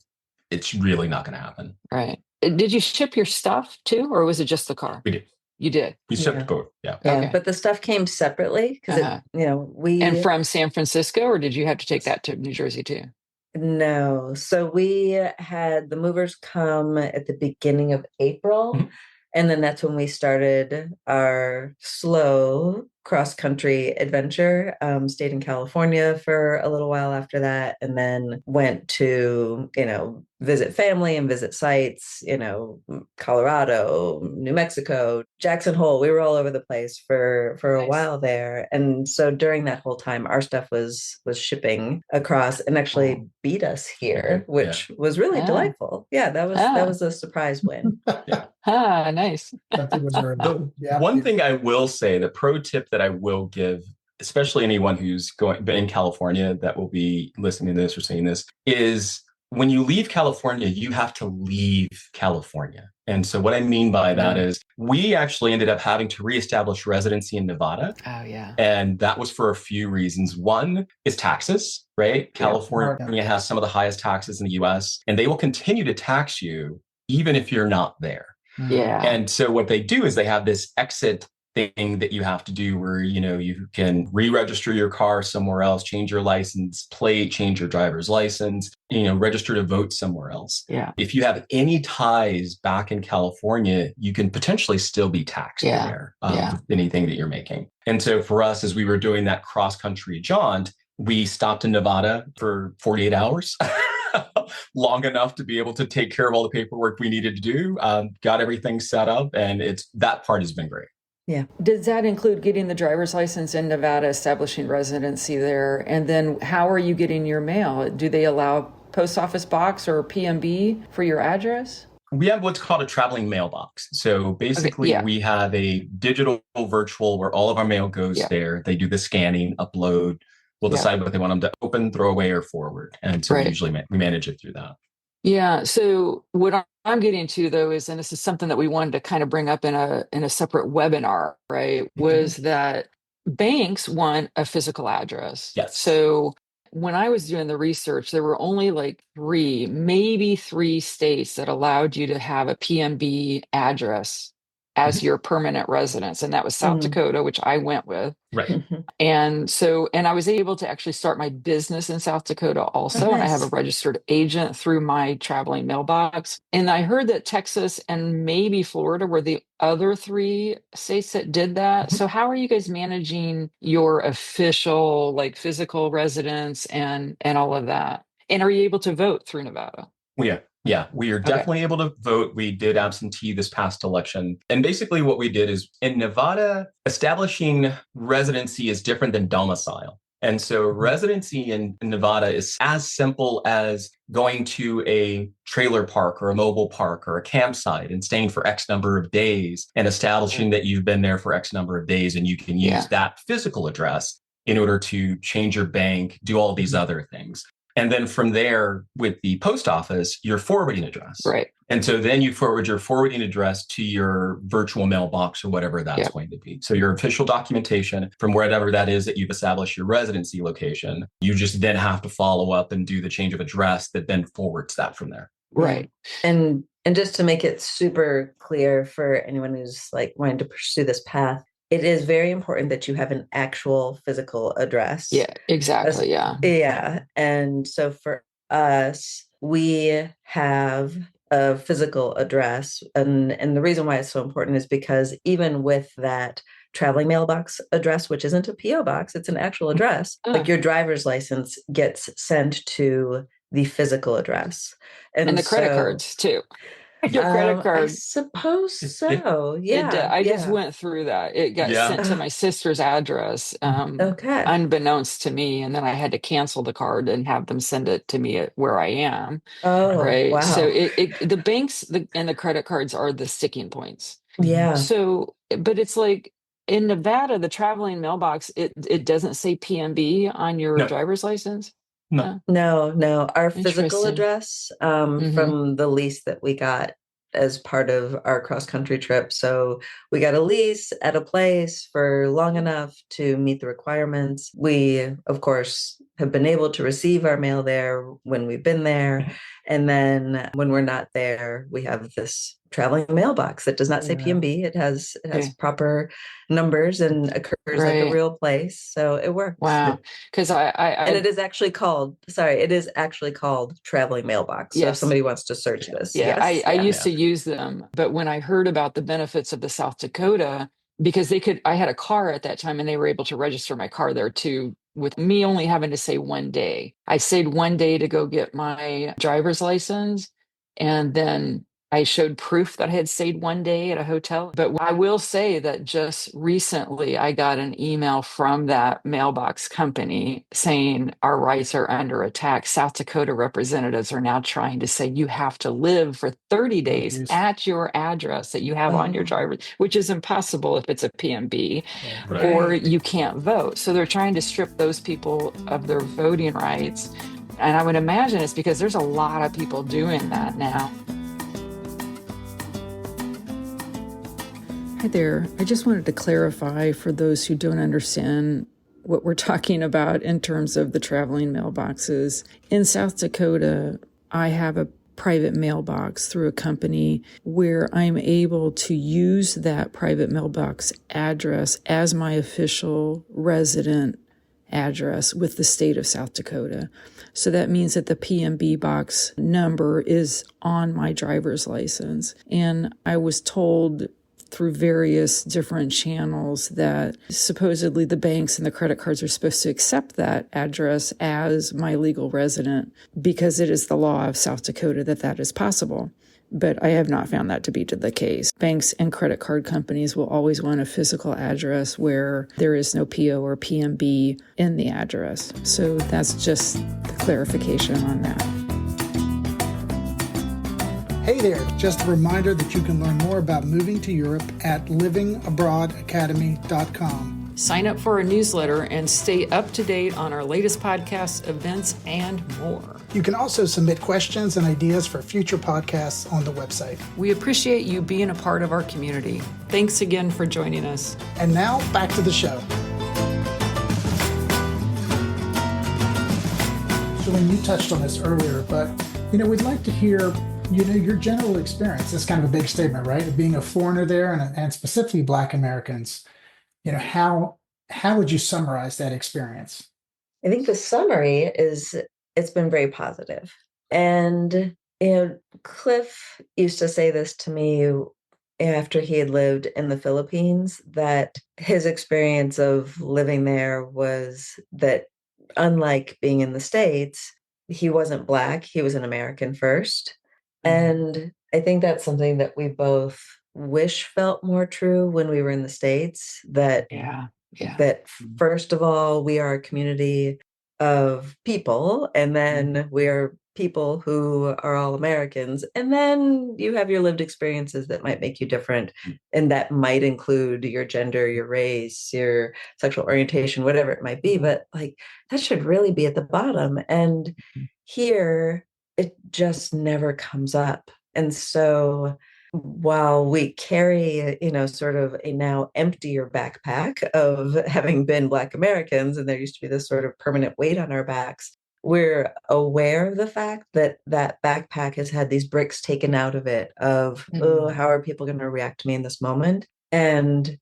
It's really not going to happen. Right. Did you ship your stuff too, or was it just the car? We did. You did? We shipped both. Yeah. Okay. But the stuff came separately because, And from San Francisco, or did you have to take that to New Jersey too? No. So we had the movers come at the beginning of April. Mm-hmm. And then that's when we started our slow cross-country adventure. Stayed in California for a little while after that, and then went to, visit family and visit sites, Colorado, New Mexico, Jackson Hole. We were all over the place for a while there. And so during that whole time, our stuff was shipping across and actually beat us here, which was really delightful. Yeah, that was a surprise win. Nice. One thing I will say, the pro tip that I will give, especially anyone who's in California that will be listening to this or seeing this, is when you leave California, you have to leave California. And so what I mean by that is we actually ended up having to reestablish residency in Nevada. Oh, yeah. And that was for a few reasons. One is taxes, right? California has some of the highest taxes in the US, and they will continue to tax you even if you're not there. Yeah. And so what they do is they have this exit. thing that you have to do where, you can re-register your car somewhere else, change your license plate, change your driver's license, register to vote somewhere else. Yeah. If you have any ties back in California, you can potentially still be taxed there of anything that you're making. And so for us, as we were doing that cross-country jaunt, we stopped in Nevada for 48 hours. Long enough to be able to take care of all the paperwork we needed to do, got everything set up, and that part has been great. Yeah. Does that include getting the driver's license in Nevada, establishing residency there? And then how are you getting your mail? Do they allow post office box or PMB for your address? We have what's called a traveling mailbox. So basically, we have a digital virtual where all of our mail goes there. They do the scanning, upload. We'll decide what they want them to open, throw away, or forward. And so usually we manage it through that. Yeah. So what I'm getting to, though, is, and this is something that we wanted to kind of bring up in a separate webinar, right, was that banks want a physical address. Yes. So when I was doing the research, there were only like maybe three states that allowed you to have a PMB address as your permanent residence. And that was South Dakota, which I went with. Right. And I was able to actually start my business in South Dakota also. Oh, nice. And I have a registered agent through my traveling mailbox. And I heard that Texas and maybe Florida were the other three states that did that. So how are you guys managing your official, like, physical residence and all of that? And are you able to vote through Nevada? Yeah, we are definitely able to vote. We did absentee this past election. And basically what we did is in Nevada, establishing residency is different than domicile. And so residency in Nevada is as simple as going to a trailer park or a mobile park or a campsite and staying for X number of days and establishing that you've been there for X number of days, and you can use that physical address in order to change your bank, do all these other things. And then from there, with the post office, your forwarding address. Right. And so then you forward your forwarding address to your virtual mailbox or whatever that's going to be. So your official documentation from whatever that is that you've established your residency location, you just then have to follow up and do the change of address that then forwards that from there. Right. And just to make it super clear for anyone who's like wanting to pursue this path, it is very important that you have an actual physical address. Yeah, exactly. Yeah. And so for us, we have a physical address. And the reason why it's so important is because even with that traveling mailbox address, which isn't a PO box, it's an actual address, like your driver's license gets sent to the physical address. And the credit cards too. Your credit card. I suppose so. Yeah. I just went through that. It got sent to my sister's address, unbeknownst to me. And then I had to cancel the card and have them send it to me at where I am. Oh, right. Wow. So the banks and the credit cards are the sticking points. Yeah. So, but it's like in Nevada, the traveling mailbox, it doesn't say PMB on your driver's license. No. Our physical address from the lease that we got as part of our cross-country trip. So we got a lease at a place for long enough to meet the requirements. We, of course, have been able to receive our mail there when we've been there. And then when we're not there, we have this traveling mailbox that does not say PMB. It has proper numbers and occurs like a real place. So it works. Wow. Because and it is actually called traveling mailbox. So if somebody wants to search this. I used to use them. But when I heard about the benefits of the South Dakota, because I had a car at that time and they were able to register my car there too, with me only having to say 1 day. I stayed 1 day to go get my driver's license. And then I showed proof that I had stayed 1 day at a hotel. But I will say that just recently I got an email from that mailbox company saying our rights are under attack. South Dakota representatives are now trying to say you have to live for 30 days at your address that you have on your driver, which is impossible if it's a PMB, or you can't vote. So they're trying to strip those people of their voting rights. And I would imagine it's because there's a lot of people doing that now. Hi there. I just wanted to clarify for those who don't understand what we're talking about in terms of the traveling mailboxes. In South Dakota, I have a private mailbox through a company where I'm able to use that private mailbox address as my official resident address with the state of South Dakota. So that means that the PMB box number is on my driver's license. And I was told through various different channels that supposedly the banks and the credit cards are supposed to accept that address as my legal resident because it is the law of South Dakota that that is possible. But I have not found that to be the case. Banks and credit card companies will always want a physical address where there is no PO or PMB in the address. So that's just the clarification on that. Hey there, just a reminder that you can learn more about moving to Europe at livingabroadacademy.com. Sign up for our newsletter and stay up to date on our latest podcasts, events, and more. You can also submit questions and ideas for future podcasts on the website. We appreciate you being a part of our community. Thanks again for joining us. And now, back to the show. So when you touched on this earlier, but, we'd like to hear, your general experience. That's kind of a big statement, right? Of being a foreigner there and specifically Black Americans. How would you summarize that experience? I think the summary is it's been very positive. And, Cliff used to say this to me after he had lived in the Philippines, that his experience of living there was that unlike being in the States, he wasn't Black, he was an American first. And I think that's something that we both wish felt more true when we were in the States, that first of all, we are a community of people, and then we are people who are all Americans, and then you have your lived experiences that might make you different, and that might include your gender, your race, your sexual orientation, whatever it might be, but that should really be at the bottom. And here it just never comes up. And so while we carry, sort of a now emptier backpack of having been Black Americans, and there used to be this sort of permanent weight on our backs, we're aware of the fact that that backpack has had these bricks taken out of it of, oh, how are people going to react to me in this moment? And,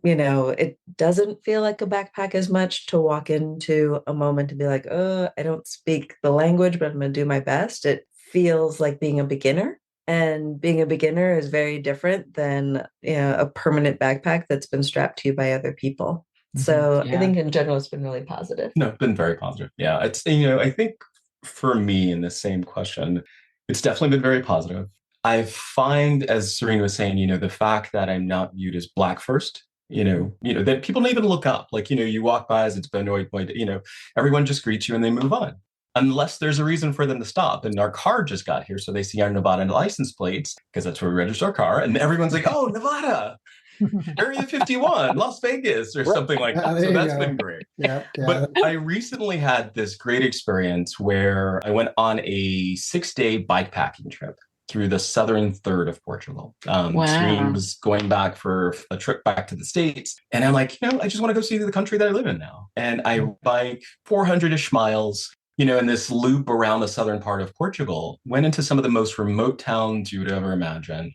it doesn't feel like a backpack as much to walk into a moment and be like, oh, I don't speak the language, but I'm going to do my best. It feels like being a beginner. And being a beginner is very different than a permanent backpack that's been strapped to you by other people. So I think in general, it's been really positive. No, it's been very positive. Yeah, it's, I think for me in the same question, it's definitely been very positive. I find, as Serene was saying, the fact that I'm not viewed as Black first, that people don't even look up. You walk by as it's been annoyed, everyone just greets you and they move on. Unless there's a reason for them to stop. And our car just got here, so they see our Nevada license plates, because that's where we register our car. And everyone's like, oh, Nevada, Area 51, Las Vegas, or something like that. So that's been great. Yeah. But I recently had this great experience where I went on a 6-day bikepacking trip through the southern third of Portugal. Serene was going back for a trip back to the States. And I'm like, I just want to go see the country that I live in now. And I bike 400-ish miles, in this loop around the southern part of Portugal, went into some of the most remote towns you would ever imagine.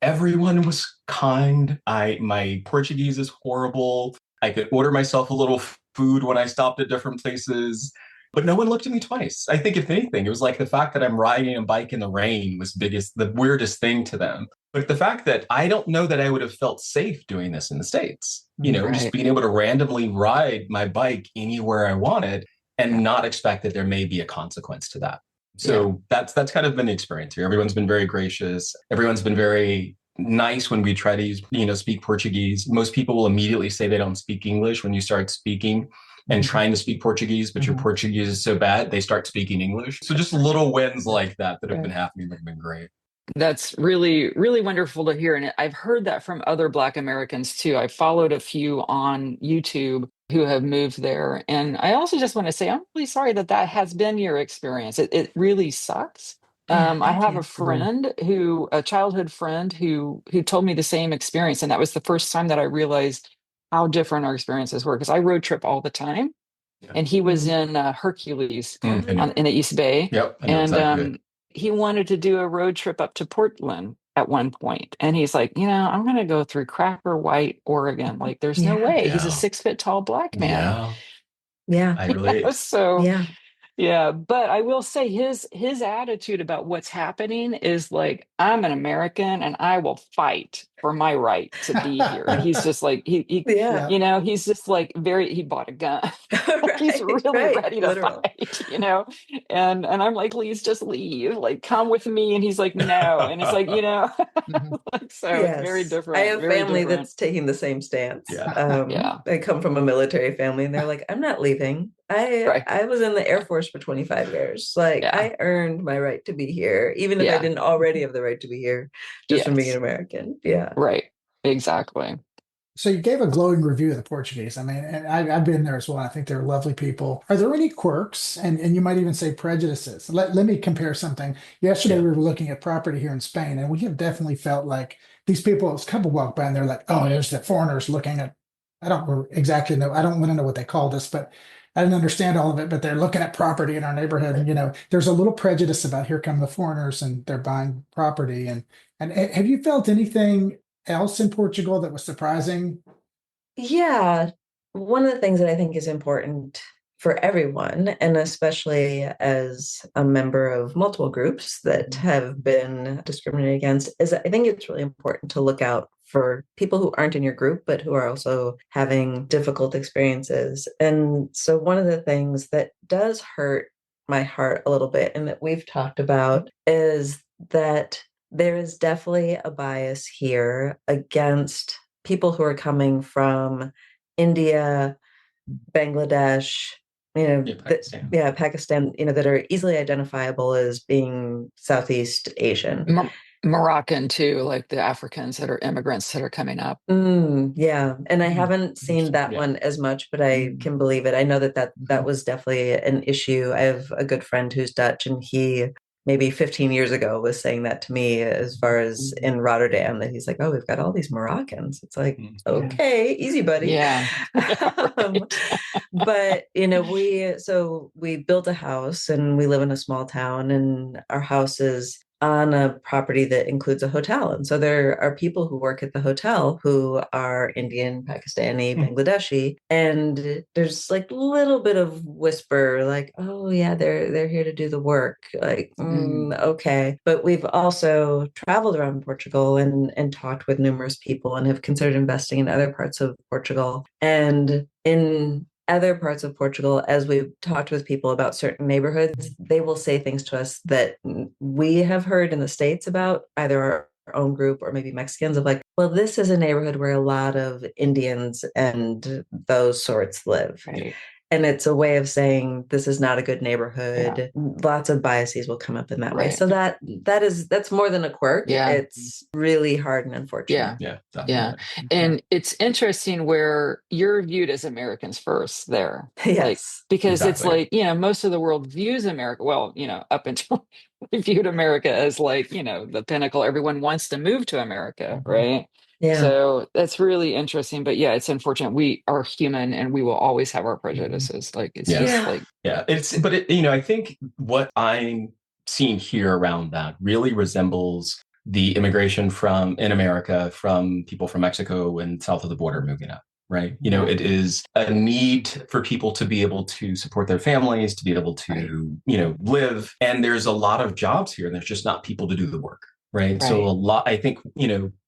Everyone was kind. My Portuguese is horrible. I could order myself a little food when I stopped at different places, but no one looked at me twice. I think if anything, it was like the fact that I'm riding a bike in the rain was the weirdest thing to them. But the fact that I don't know that I would have felt safe doing this in the States, just being able to randomly ride my bike anywhere I wanted and not expect that there may be a consequence to that. So that's kind of been the experience here. Everyone's been very gracious. Everyone's been very nice when we try to use, speak Portuguese. Most people will immediately say they don't speak English when you start speaking and trying to speak Portuguese, but your Portuguese is so bad, they start speaking English. So just little wins like that have been happening have been great. That's really, really wonderful to hear. And I've heard that from other Black Americans too. I followed a few on YouTube who have moved there. And I also just want to say, I'm really sorry that has been your experience. It really sucks. I have a friend a childhood friend who told me the same experience. And that was the first time that I realized how different our experiences were, because I road trip all the time. And he was in Hercules in the East Bay. Yep. And he wanted to do a road trip up to Portland at one point, and he's like, I'm going to go through Cracker White, Oregon. Like, there's no Yeah. way. He's a Yeah. 6 foot tall black man. Yeah. Yeah. I relate. So Yeah. yeah, but I will say his attitude about what's happening is like, I'm an American and I will fight for my right to be here. And he's just like he Yeah. he's just like he bought a gun. He's Right, really right. ready to Literal. fight. And I'm like, please just leave. Like, come with me. And he's like, no. And it's like, Mhm. like, so it's very Yes. different. I have very family different. that's taking the same stance. Yeah. Yeah. I come from a military family and they're like, I'm not leaving. Right. I was in the Air Force for 25 years. Like, Yeah. I earned my right to be here, even if I Yeah. didn't already have the right to be here just from being Yes. an American. Yeah. Right. Exactly. So you gave a glowing review of the Portuguese. I mean, and I've been there as well. I think they're lovely people. Are there any quirks, and you might even say prejudices? Let me compare something. Yesterday Yeah. we were looking at property here in Spain, and we have definitely felt like these people, this couple walk by and they're like, oh, there's the foreigners looking at, I don't exactly know. I don't want to know what they call this, but I didn't understand all of it, but they're looking at property in our neighborhood. And, there's a little prejudice about here come the foreigners and they're buying property. And have you felt anything else in Portugal that was surprising? Yeah. One of the things that I think is important for everyone, and especially as a member of multiple groups that have been discriminated against, is I think it's really important to look out for people who aren't in your group, but who are also having difficult experiences. And so one of the things that does hurt my heart a little bit, and that we've talked about, is that there is definitely a bias here against people who are coming from India, Bangladesh, Pakistan. Pakistan, that are easily identifiable as being Southeast Asian. Moroccan too, like the Africans that are immigrants that are coming up. Yeah. And I haven't seen that Yeah. one as much, but I can believe it. I know that was definitely an issue. I have a good friend who's Dutch, and he maybe 15 years ago was saying that to me, as far as in Rotterdam, that he's like, oh, we've got all these Moroccans. It's like, okay, easy, buddy. Yeah. But we built a house and we live in a small town, and our house is on a property that includes a hotel. And so there are people who work at the hotel who are Indian, Pakistani, Bangladeshi. And there's like a little bit of whisper, like, oh yeah, they're here to do the work. Like, okay. But we've also traveled around Portugal and talked with numerous people and have considered investing in other parts of Portugal. And in other parts of Portugal, as we've talked with people about certain neighborhoods, they will say things to us that we have heard in the States about either our own group or maybe Mexicans, of like, well, this is a neighborhood where a lot of Indians and those sorts live. Right. And it's a way of saying this is not a good neighborhood. Yeah. Lots of biases will come up in that way. So that's more than a quirk. Yeah. It's really hard and unfortunate. Yeah. Yeah. And it's interesting where you're viewed as Americans first there. Yes. Like, because it's like, most of the world views America, well, up until we viewed America as like, the pinnacle. Everyone wants to move to America, right? Yeah. So that's really interesting. But yeah, it's unfortunate. We are human and we will always have our prejudices. Like, it's just like. Yeah. I think what I'm seeing here around that really resembles the immigration in America from people from Mexico and south of the border moving up. Right. It is a need for people to be able to support their families, to be able to, live. And there's a lot of jobs here and there's just not people to do the work. Right. So I think,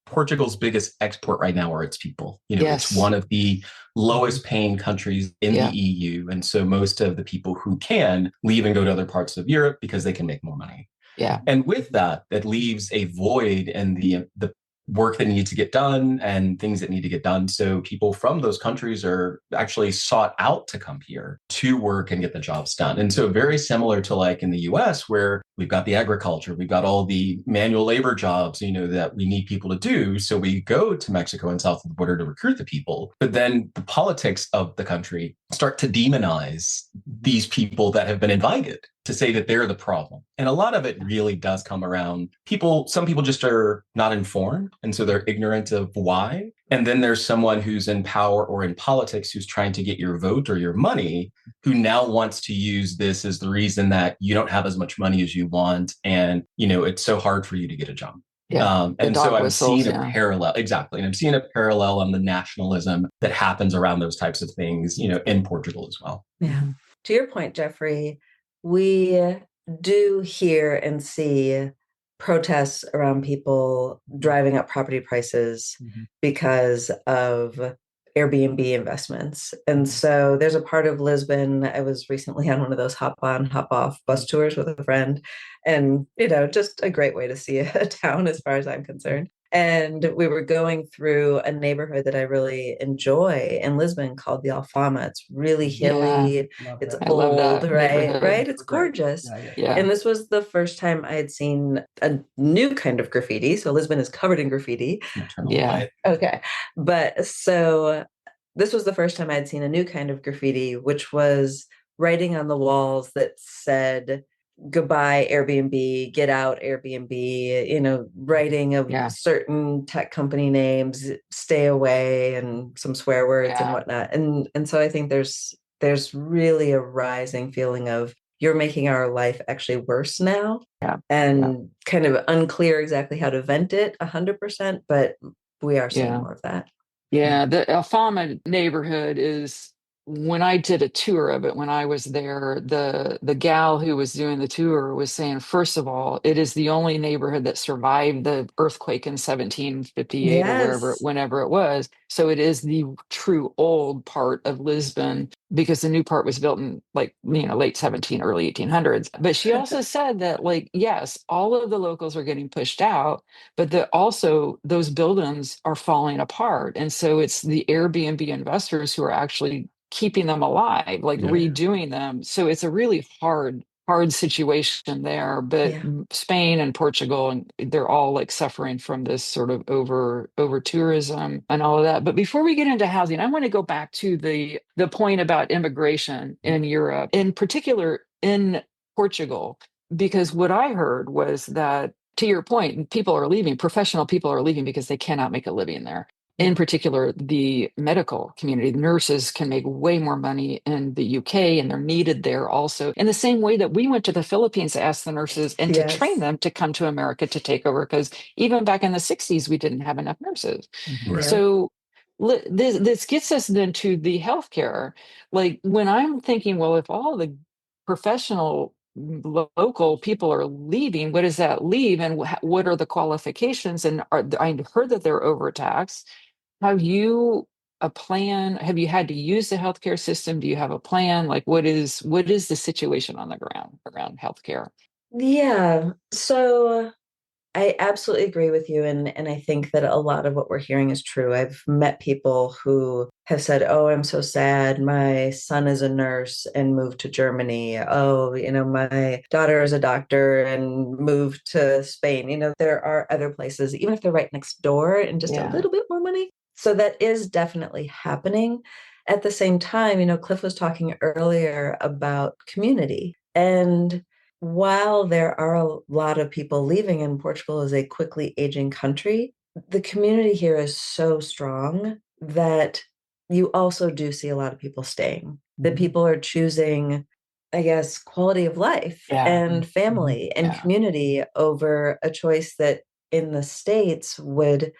Portugal's biggest export right now are its people. It's one of the lowest paying countries in the EU. And so most of the people who can leave and go to other parts of Europe because they can make more money. Yeah. And with that leaves a void in the work that needs to get done and things that need to get done. So people from those countries are actually sought out to come here to work and get the jobs done. And so very similar to like in the US, where we've got the agriculture, we've got all the manual labor jobs, that we need people to do. So we go to Mexico and south of the border to recruit the people. But then the politics of the country start to demonize these people that have been invited, to say that they're the problem. And a lot of it really does come around some people just are not informed. And so they're ignorant of why. And then there's someone who's in power or in politics who's trying to get your vote or your money, who now wants to use this as the reason that you don't have as much money as you want. And, it's so hard for you to get a job. Yeah. And so I'm seeing a yeah. parallel. Exactly. And I'm seeing a parallel on the nationalism that happens around those types of things, in Portugal as well. Yeah. To your point, Jeffrey, we do hear and see protests around people driving up property prices because of Airbnb investments. And so there's a part of Lisbon. I was recently on one of those hop on, hop off bus tours with a friend. And, just a great way to see a town as far as I'm concerned. And we were going through a neighborhood that I really enjoy in Lisbon called the Alfama. It's really hilly. It's I love old, that right? neighborhood. Right? It's gorgeous. Yeah. And this was the first time I had seen a new kind of graffiti. So Lisbon is covered in graffiti. Yeah. Okay. But so this was the first time I'd seen a new kind of graffiti, which was writing on the walls that said, "Goodbye Airbnb, get out Airbnb," writing of certain tech company names, "stay away," and some swear words and whatnot. And so I think there's really a rising feeling of, you're making our life actually worse now. And kind of unclear exactly how to vent it 100%, but we are seeing more of that. Yeah, the Alfama neighborhood is, when I did a tour of it, when I was there, the gal who was doing the tour was saying, first of all, it is the only neighborhood that survived the earthquake in 1758 or whenever it was. So it is the true old part of Lisbon, because the new part was built in late 17, early 1800s. But she also said that, yes, all of the locals are getting pushed out, but that also those buildings are falling apart. And so it's the Airbnb investors who are actually keeping them alive, redoing them. So it's a really hard situation there. But Spain and Portugal, and they're all suffering from this sort of over tourism and all of that. But before we get into housing, I want to go back to the point about immigration in Europe, in particular in Portugal, because what I heard was that, to your point, professional people are leaving because they cannot make a living there. In particular, the medical community, the nurses can make way more money in the UK, and they're needed there also. In the same way that we went to the Philippines to ask the nurses and to train them to come to America to take over, because even back in the 60s, we didn't have enough nurses. So this gets us then to the healthcare. When I'm thinking, well, if all the professional local people are leaving, what does that leave, and what are the qualifications? And I heard that they're overtaxed. Have you a plan? Have you had to use the healthcare system? Do you have a plan? What is the situation on the ground around healthcare? Yeah. So I absolutely agree with you. And I think that a lot of what we're hearing is true. I've met people who have said, "Oh, I'm so sad. My son is a nurse and moved to Germany. Oh, my daughter is a doctor and moved to Spain." There are other places, even if they're right next door and just a little bit more money. So that is definitely happening. At the same time, Cliff was talking earlier about community. And while there are a lot of people leaving, and Portugal is a quickly aging country, the community here is so strong that you also do see a lot of people staying. That people are choosing, I guess, quality of life and family and community over a choice that in the States would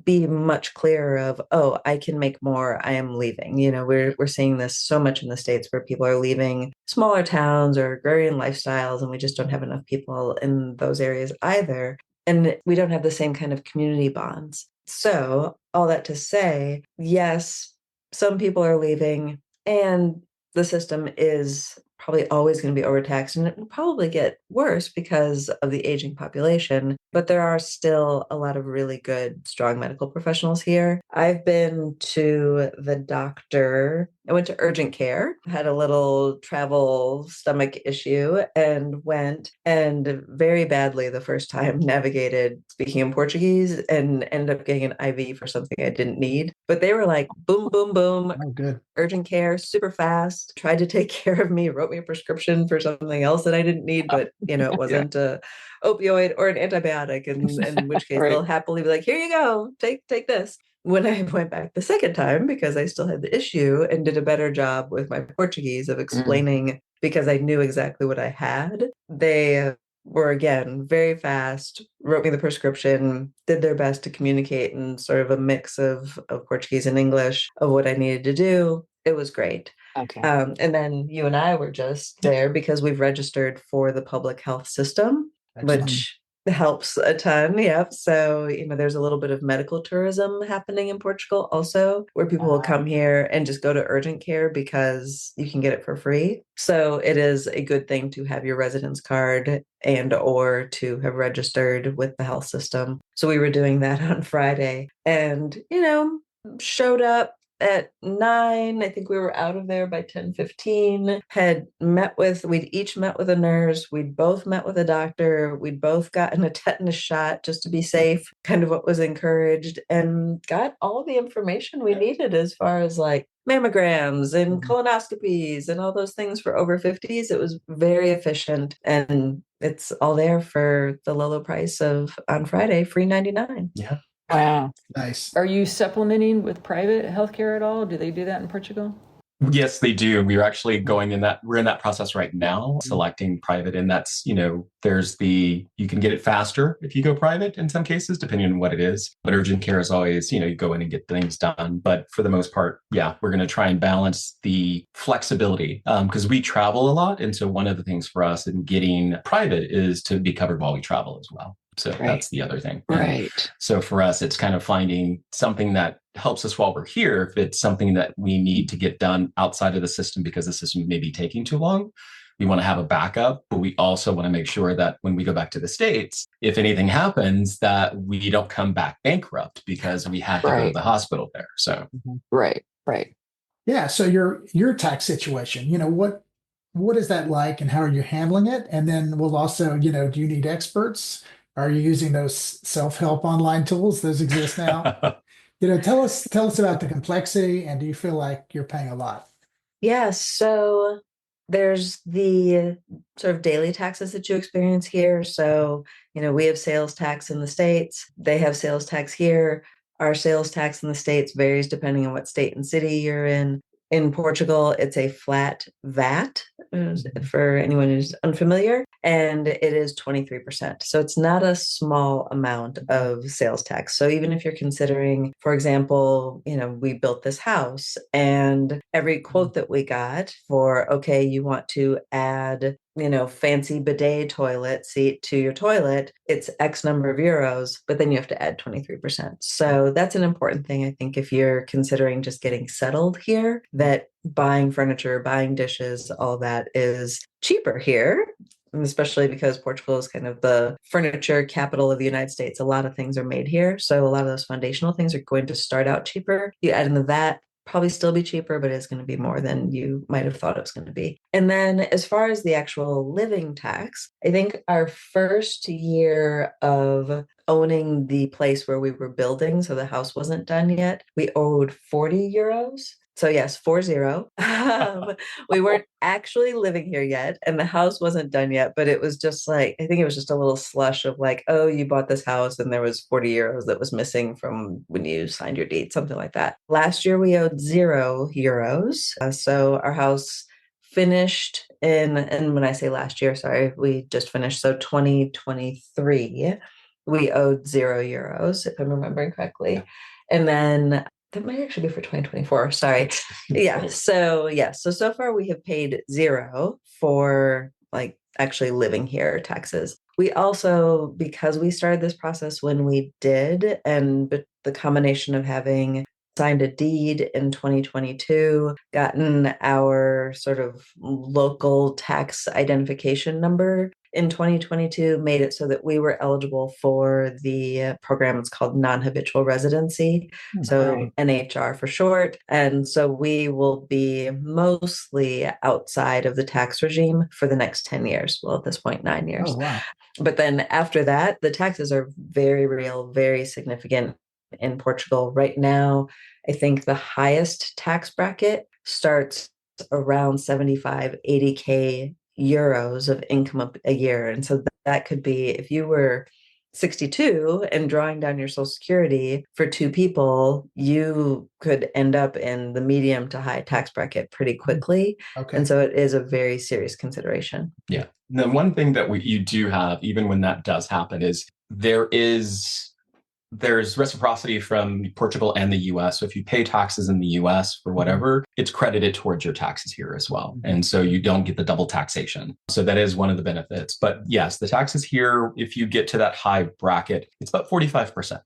be much clearer of, "Oh, I can make more, I am leaving." We're seeing this so much in the States, where people are leaving smaller towns or agrarian lifestyles, and we just don't have enough people in those areas either. And we don't have the same kind of community bonds. So all that to say, yes, some people are leaving, and the system is probably always going to be overtaxed, and it will probably get worse because of the aging population. But there are still a lot of really good, strong medical professionals here. I've been to the doctor. I went to urgent care, had a little travel stomach issue, and went, and very badly the first time navigated speaking in Portuguese and ended up getting an IV for something I didn't need. But they were like, boom, boom, boom. Oh, good. Urgent care, super fast, tried to take care of me, wrote me a prescription for something else that I didn't need, but it wasn't a opioid or an antibiotic, in which case they'll happily be like, "Here you go, take this." when I went back the second time, because I still had the issue and did a better job with my Portuguese of explaining, because I knew exactly what I had, they were again very fast, wrote me the prescription, did their best to communicate in sort of a mix of Portuguese and English of what I needed to do. It was great. Okay. And then you and I were just there because we've registered for the public health system, Excellent. which helps a ton. Yep. So, there's a little bit of medical tourism happening in Portugal also, where people will come here and just go to urgent care because you can get it for free. So it is a good thing to have your residence card and or to have registered with the health system. So we were doing that on Friday and, showed up at 9. I think we were out of there by 10:15. We'd each met with a nurse. We'd both met with a doctor. We'd both gotten a tetanus shot just to be safe, kind of what was encouraged, and got all the information we needed as far as like mammograms and colonoscopies and all those things for over 50s. It was very efficient, and it's all there for the low, low price of on Friday, free 99. Yeah. Wow. Nice. Are you supplementing with private healthcare at all? Do they do that in Portugal? Yes, they do. We're actually we're in that process right now, selecting private. And that's, you can get it faster if you go private in some cases, depending on what it is. But urgent care is always, you go in and get things done. But for the most part, yeah, we're going to try and balance the flexibility because we travel a lot. And so one of the things for us in getting private is to be covered while we travel as well. So that's the other thing. Right. So for us, it's kind of finding something that helps us while we're here. If it's something that we need to get done outside of the system because the system may be taking too long, we want to have a backup, but we also want to make sure that when we go back to the States, if anything happens, that we don't come back bankrupt because we had to go to the hospital there. So Right. Yeah. So your tax situation, what is that like and how are you handling it? And then we'll also, do you need experts? Are you using those self-help online tools? Those exist now. Tell us about the complexity, and do you feel like you're paying a lot? Yeah, so there's the sort of daily taxes that you experience here. So, we have sales tax in the States. They have sales tax here. Our sales tax in the States varies depending on what state and city you're in. In Portugal, it's a flat VAT for anyone who's unfamiliar, and it is 23%. So it's not a small amount of sales tax. So even if you're considering, for example, we built this house and every quote that we got for, okay, you want to add fancy bidet toilet seat to your toilet, it's X number of euros, but then you have to add 23%. So that's an important thing. I think if you're considering just getting settled here, that buying furniture, buying dishes, all that is cheaper here. And especially because Portugal is kind of the furniture capital of the United States. A lot of things are made here. So a lot of those foundational things are going to start out cheaper. You add in the VAT, probably still be cheaper, but it's going to be more than you might have thought it was going to be. And then as far as the actual living tax, I think our first year of owning the place where we were building, so the house wasn't done yet, we owed 40 euros. So yes, 40. We weren't actually living here yet, and the house wasn't done yet, but it was just like, I think it was just a little slush of like, oh, you bought this house and there was 40 euros that was missing from when you signed your deed, something like that. Last year we owed 0 euros. So our house finished and when I say last year, sorry, we just finished. So 2023, we owed 0 euros, if I'm remembering correctly. Yeah. And then that might actually be for 2024. Sorry. So far we have paid 0 for like actually living here taxes. We also, because we started this process when we did, and the combination of having signed a deed in 2022, gotten our sort of local tax identification number in 2022, made it so that we were eligible for the program. It's called non-habitual residency. So NHR for short. And so we will be mostly outside of the tax regime for the next 10 years. Well, at this point, 9 years. Oh, wow. But then after that, the taxes are very real, very significant in Portugal. Right now, I think the highest tax bracket starts around 75, 80K euros of income a year. And so that could be, if you were 62 and drawing down your Social Security for two people, you could end up in the medium to high tax bracket pretty quickly. Okay. And so it is a very serious consideration. Yeah. The one thing that you do have, even when that does happen, is there's reciprocity from Portugal and the US. So if you pay taxes in the US for whatever, it's credited towards your taxes here as well. And so you don't get the double taxation. So that is one of the benefits. But yes, the taxes here, if you get to that high bracket, it's about 45%.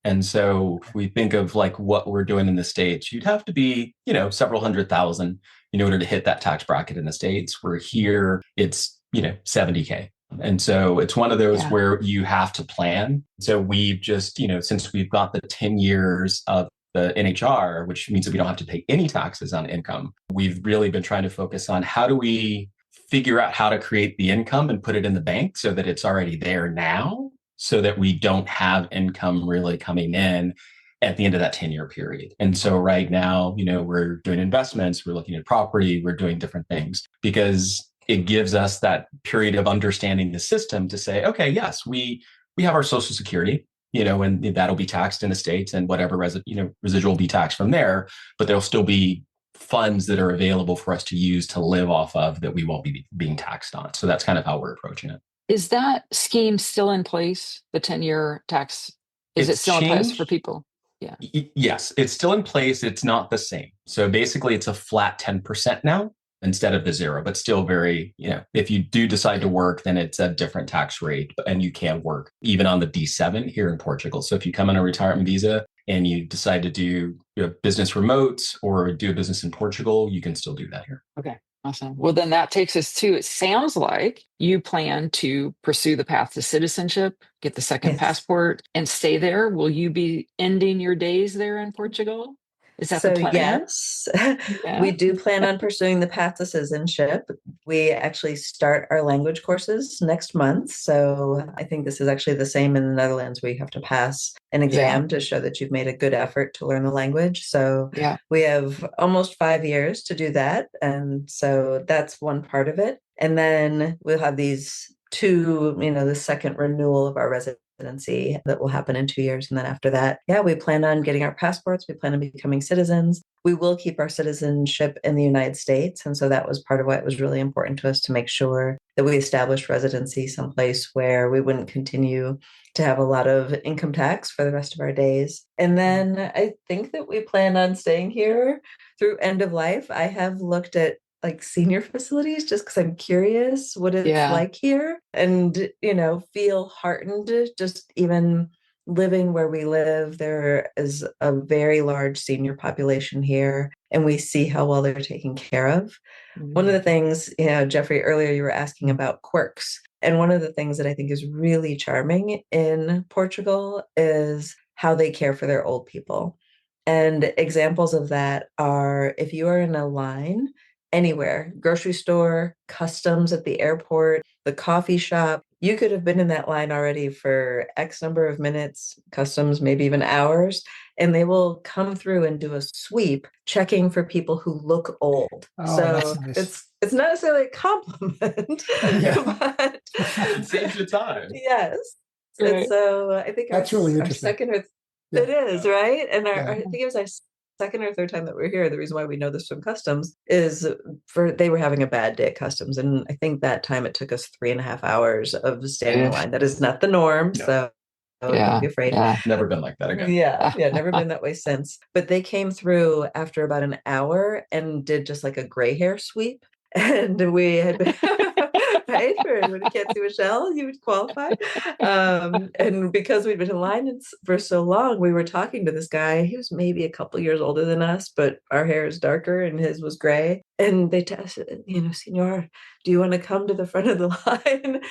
And so if we think of like what we're doing in the States, you'd have to be, several $100,000 in order to hit that tax bracket in the States. Where here it's, $70K. And so it's one of those where you have to plan. So we've just, since we've got the 10 years of the NHR, which means that we don't have to pay any taxes on income, we've really been trying to focus on how do we figure out how to create the income and put it in the bank so that it's already there now, so that we don't have income really coming in at the end of that 10-year period. And so right now, we're doing investments, we're looking at property, we're doing different things because it gives us that period of understanding the system to say, okay, yes, we have our Social Security, and that'll be taxed in the States and whatever residual will be taxed from there, but there'll still be funds that are available for us to use to live off of that we won't be being taxed on. So that's kind of how we're approaching it. Is that scheme still in place? The 10-year tax, is it still in place for people? Yeah. Yes, it's still in place. It's not the same. So basically it's a flat 10% now, instead of the 0, but still very, if you do decide to work, then it's a different tax rate and you can work even on the D7 here in Portugal. So if you come on a retirement visa and you decide to do business remote or do a business in Portugal, you can still do that here. Okay, awesome. Well, then that takes us to, it sounds like you plan to pursue the path to citizenship, get the second passport and stay there. Will you be ending your days there in Portugal? Is that the plan? Yes, we do plan on pursuing the path to citizenship. We actually start our language courses next month. So I think this is actually the same in the Netherlands, where you have to pass an exam to show that you've made a good effort to learn the language. So we have almost 5 years to do that. And so that's one part of it. And then we'll have these two, the second renewal of our residency that will happen in 2 years. And then after that, we plan on getting our passports. We plan on becoming citizens. We will keep our citizenship in the United States. And so that was part of why it was really important to us to make sure that we established residency someplace where we wouldn't continue to have a lot of income tax for the rest of our days. And then I think that we plan on staying here through end of life. I have looked at like senior facilities just because I'm curious what it's like here, and feel heartened just even living where we live. There is a very large senior population here, and we see how well they're taken care of. One of the things, Jeffrey, earlier you were asking about quirks, and one of the things that I think is really charming in Portugal is how they care for their old people. And examples of that are if you are in a line anywhere, grocery store, customs at the airport, the coffee shop, you could have been in that line already for X number of minutes, customs, maybe even hours, and they will come through and do a sweep checking for people who look old. Oh, so that's nice. it's not necessarily a compliment, but it saves you time. Yes. Right. And so I think that's really interesting. Second or it is, right? And I think it was our second or third time that we're here. The reason why we know this from customs is they were having a bad day at customs. And I think that time it took us 3.5 hours of standing in line. That is not the norm. No. So don't be afraid. Never been like that again. Never been that way since. But they came through after about an hour and did just like a gray hair sweep. And we had been right when you can't see Michelle, you would qualify. And because we'd been in line for so long, we were talking to this guy. He was maybe a couple years older than us, but our hair is darker and his was gray. And they tested, Senor, do you want to come to the front of the line?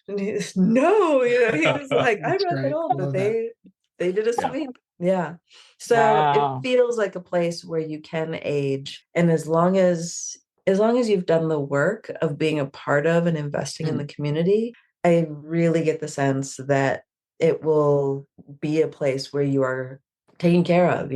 And he was, no, he was like, I'm not that old, but they did a sweep. Yeah. So it feels like a place where you can age. And as long as you've done the work of being a part of and investing in the community, I really get the sense that it will be a place where you are taken care of.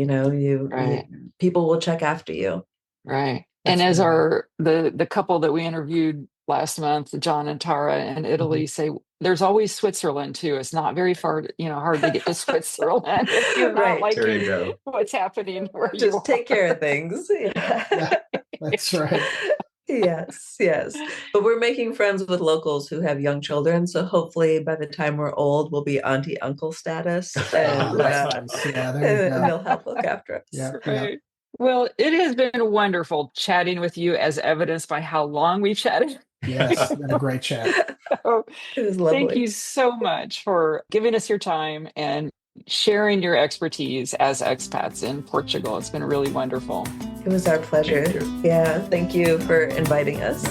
People will check after you. Right. And as the couple that we interviewed last month, John and Tara in Italy, say, there's always Switzerland too. It's not very far, hard to get to Switzerland if you're not Right. There you liking go. what's happening where you Just take are. care of things. Yeah. Yeah, that's right. Yes, yes. But we're making friends with locals who have young children. So hopefully by the time we're old, we'll be auntie uncle status Oh, and, that's nice. Yeah, there you and go. they'll help look after us. Yeah, yeah. Right. Well, it has been wonderful chatting with you, as evidenced by how long we've chatted. Yes, been a great chat. So, It was thank lovely. you so much for giving us your time and sharing your expertise as expats in Portugal. It's been really wonderful. It was our pleasure. Thank you. Yeah, thank you for inviting us.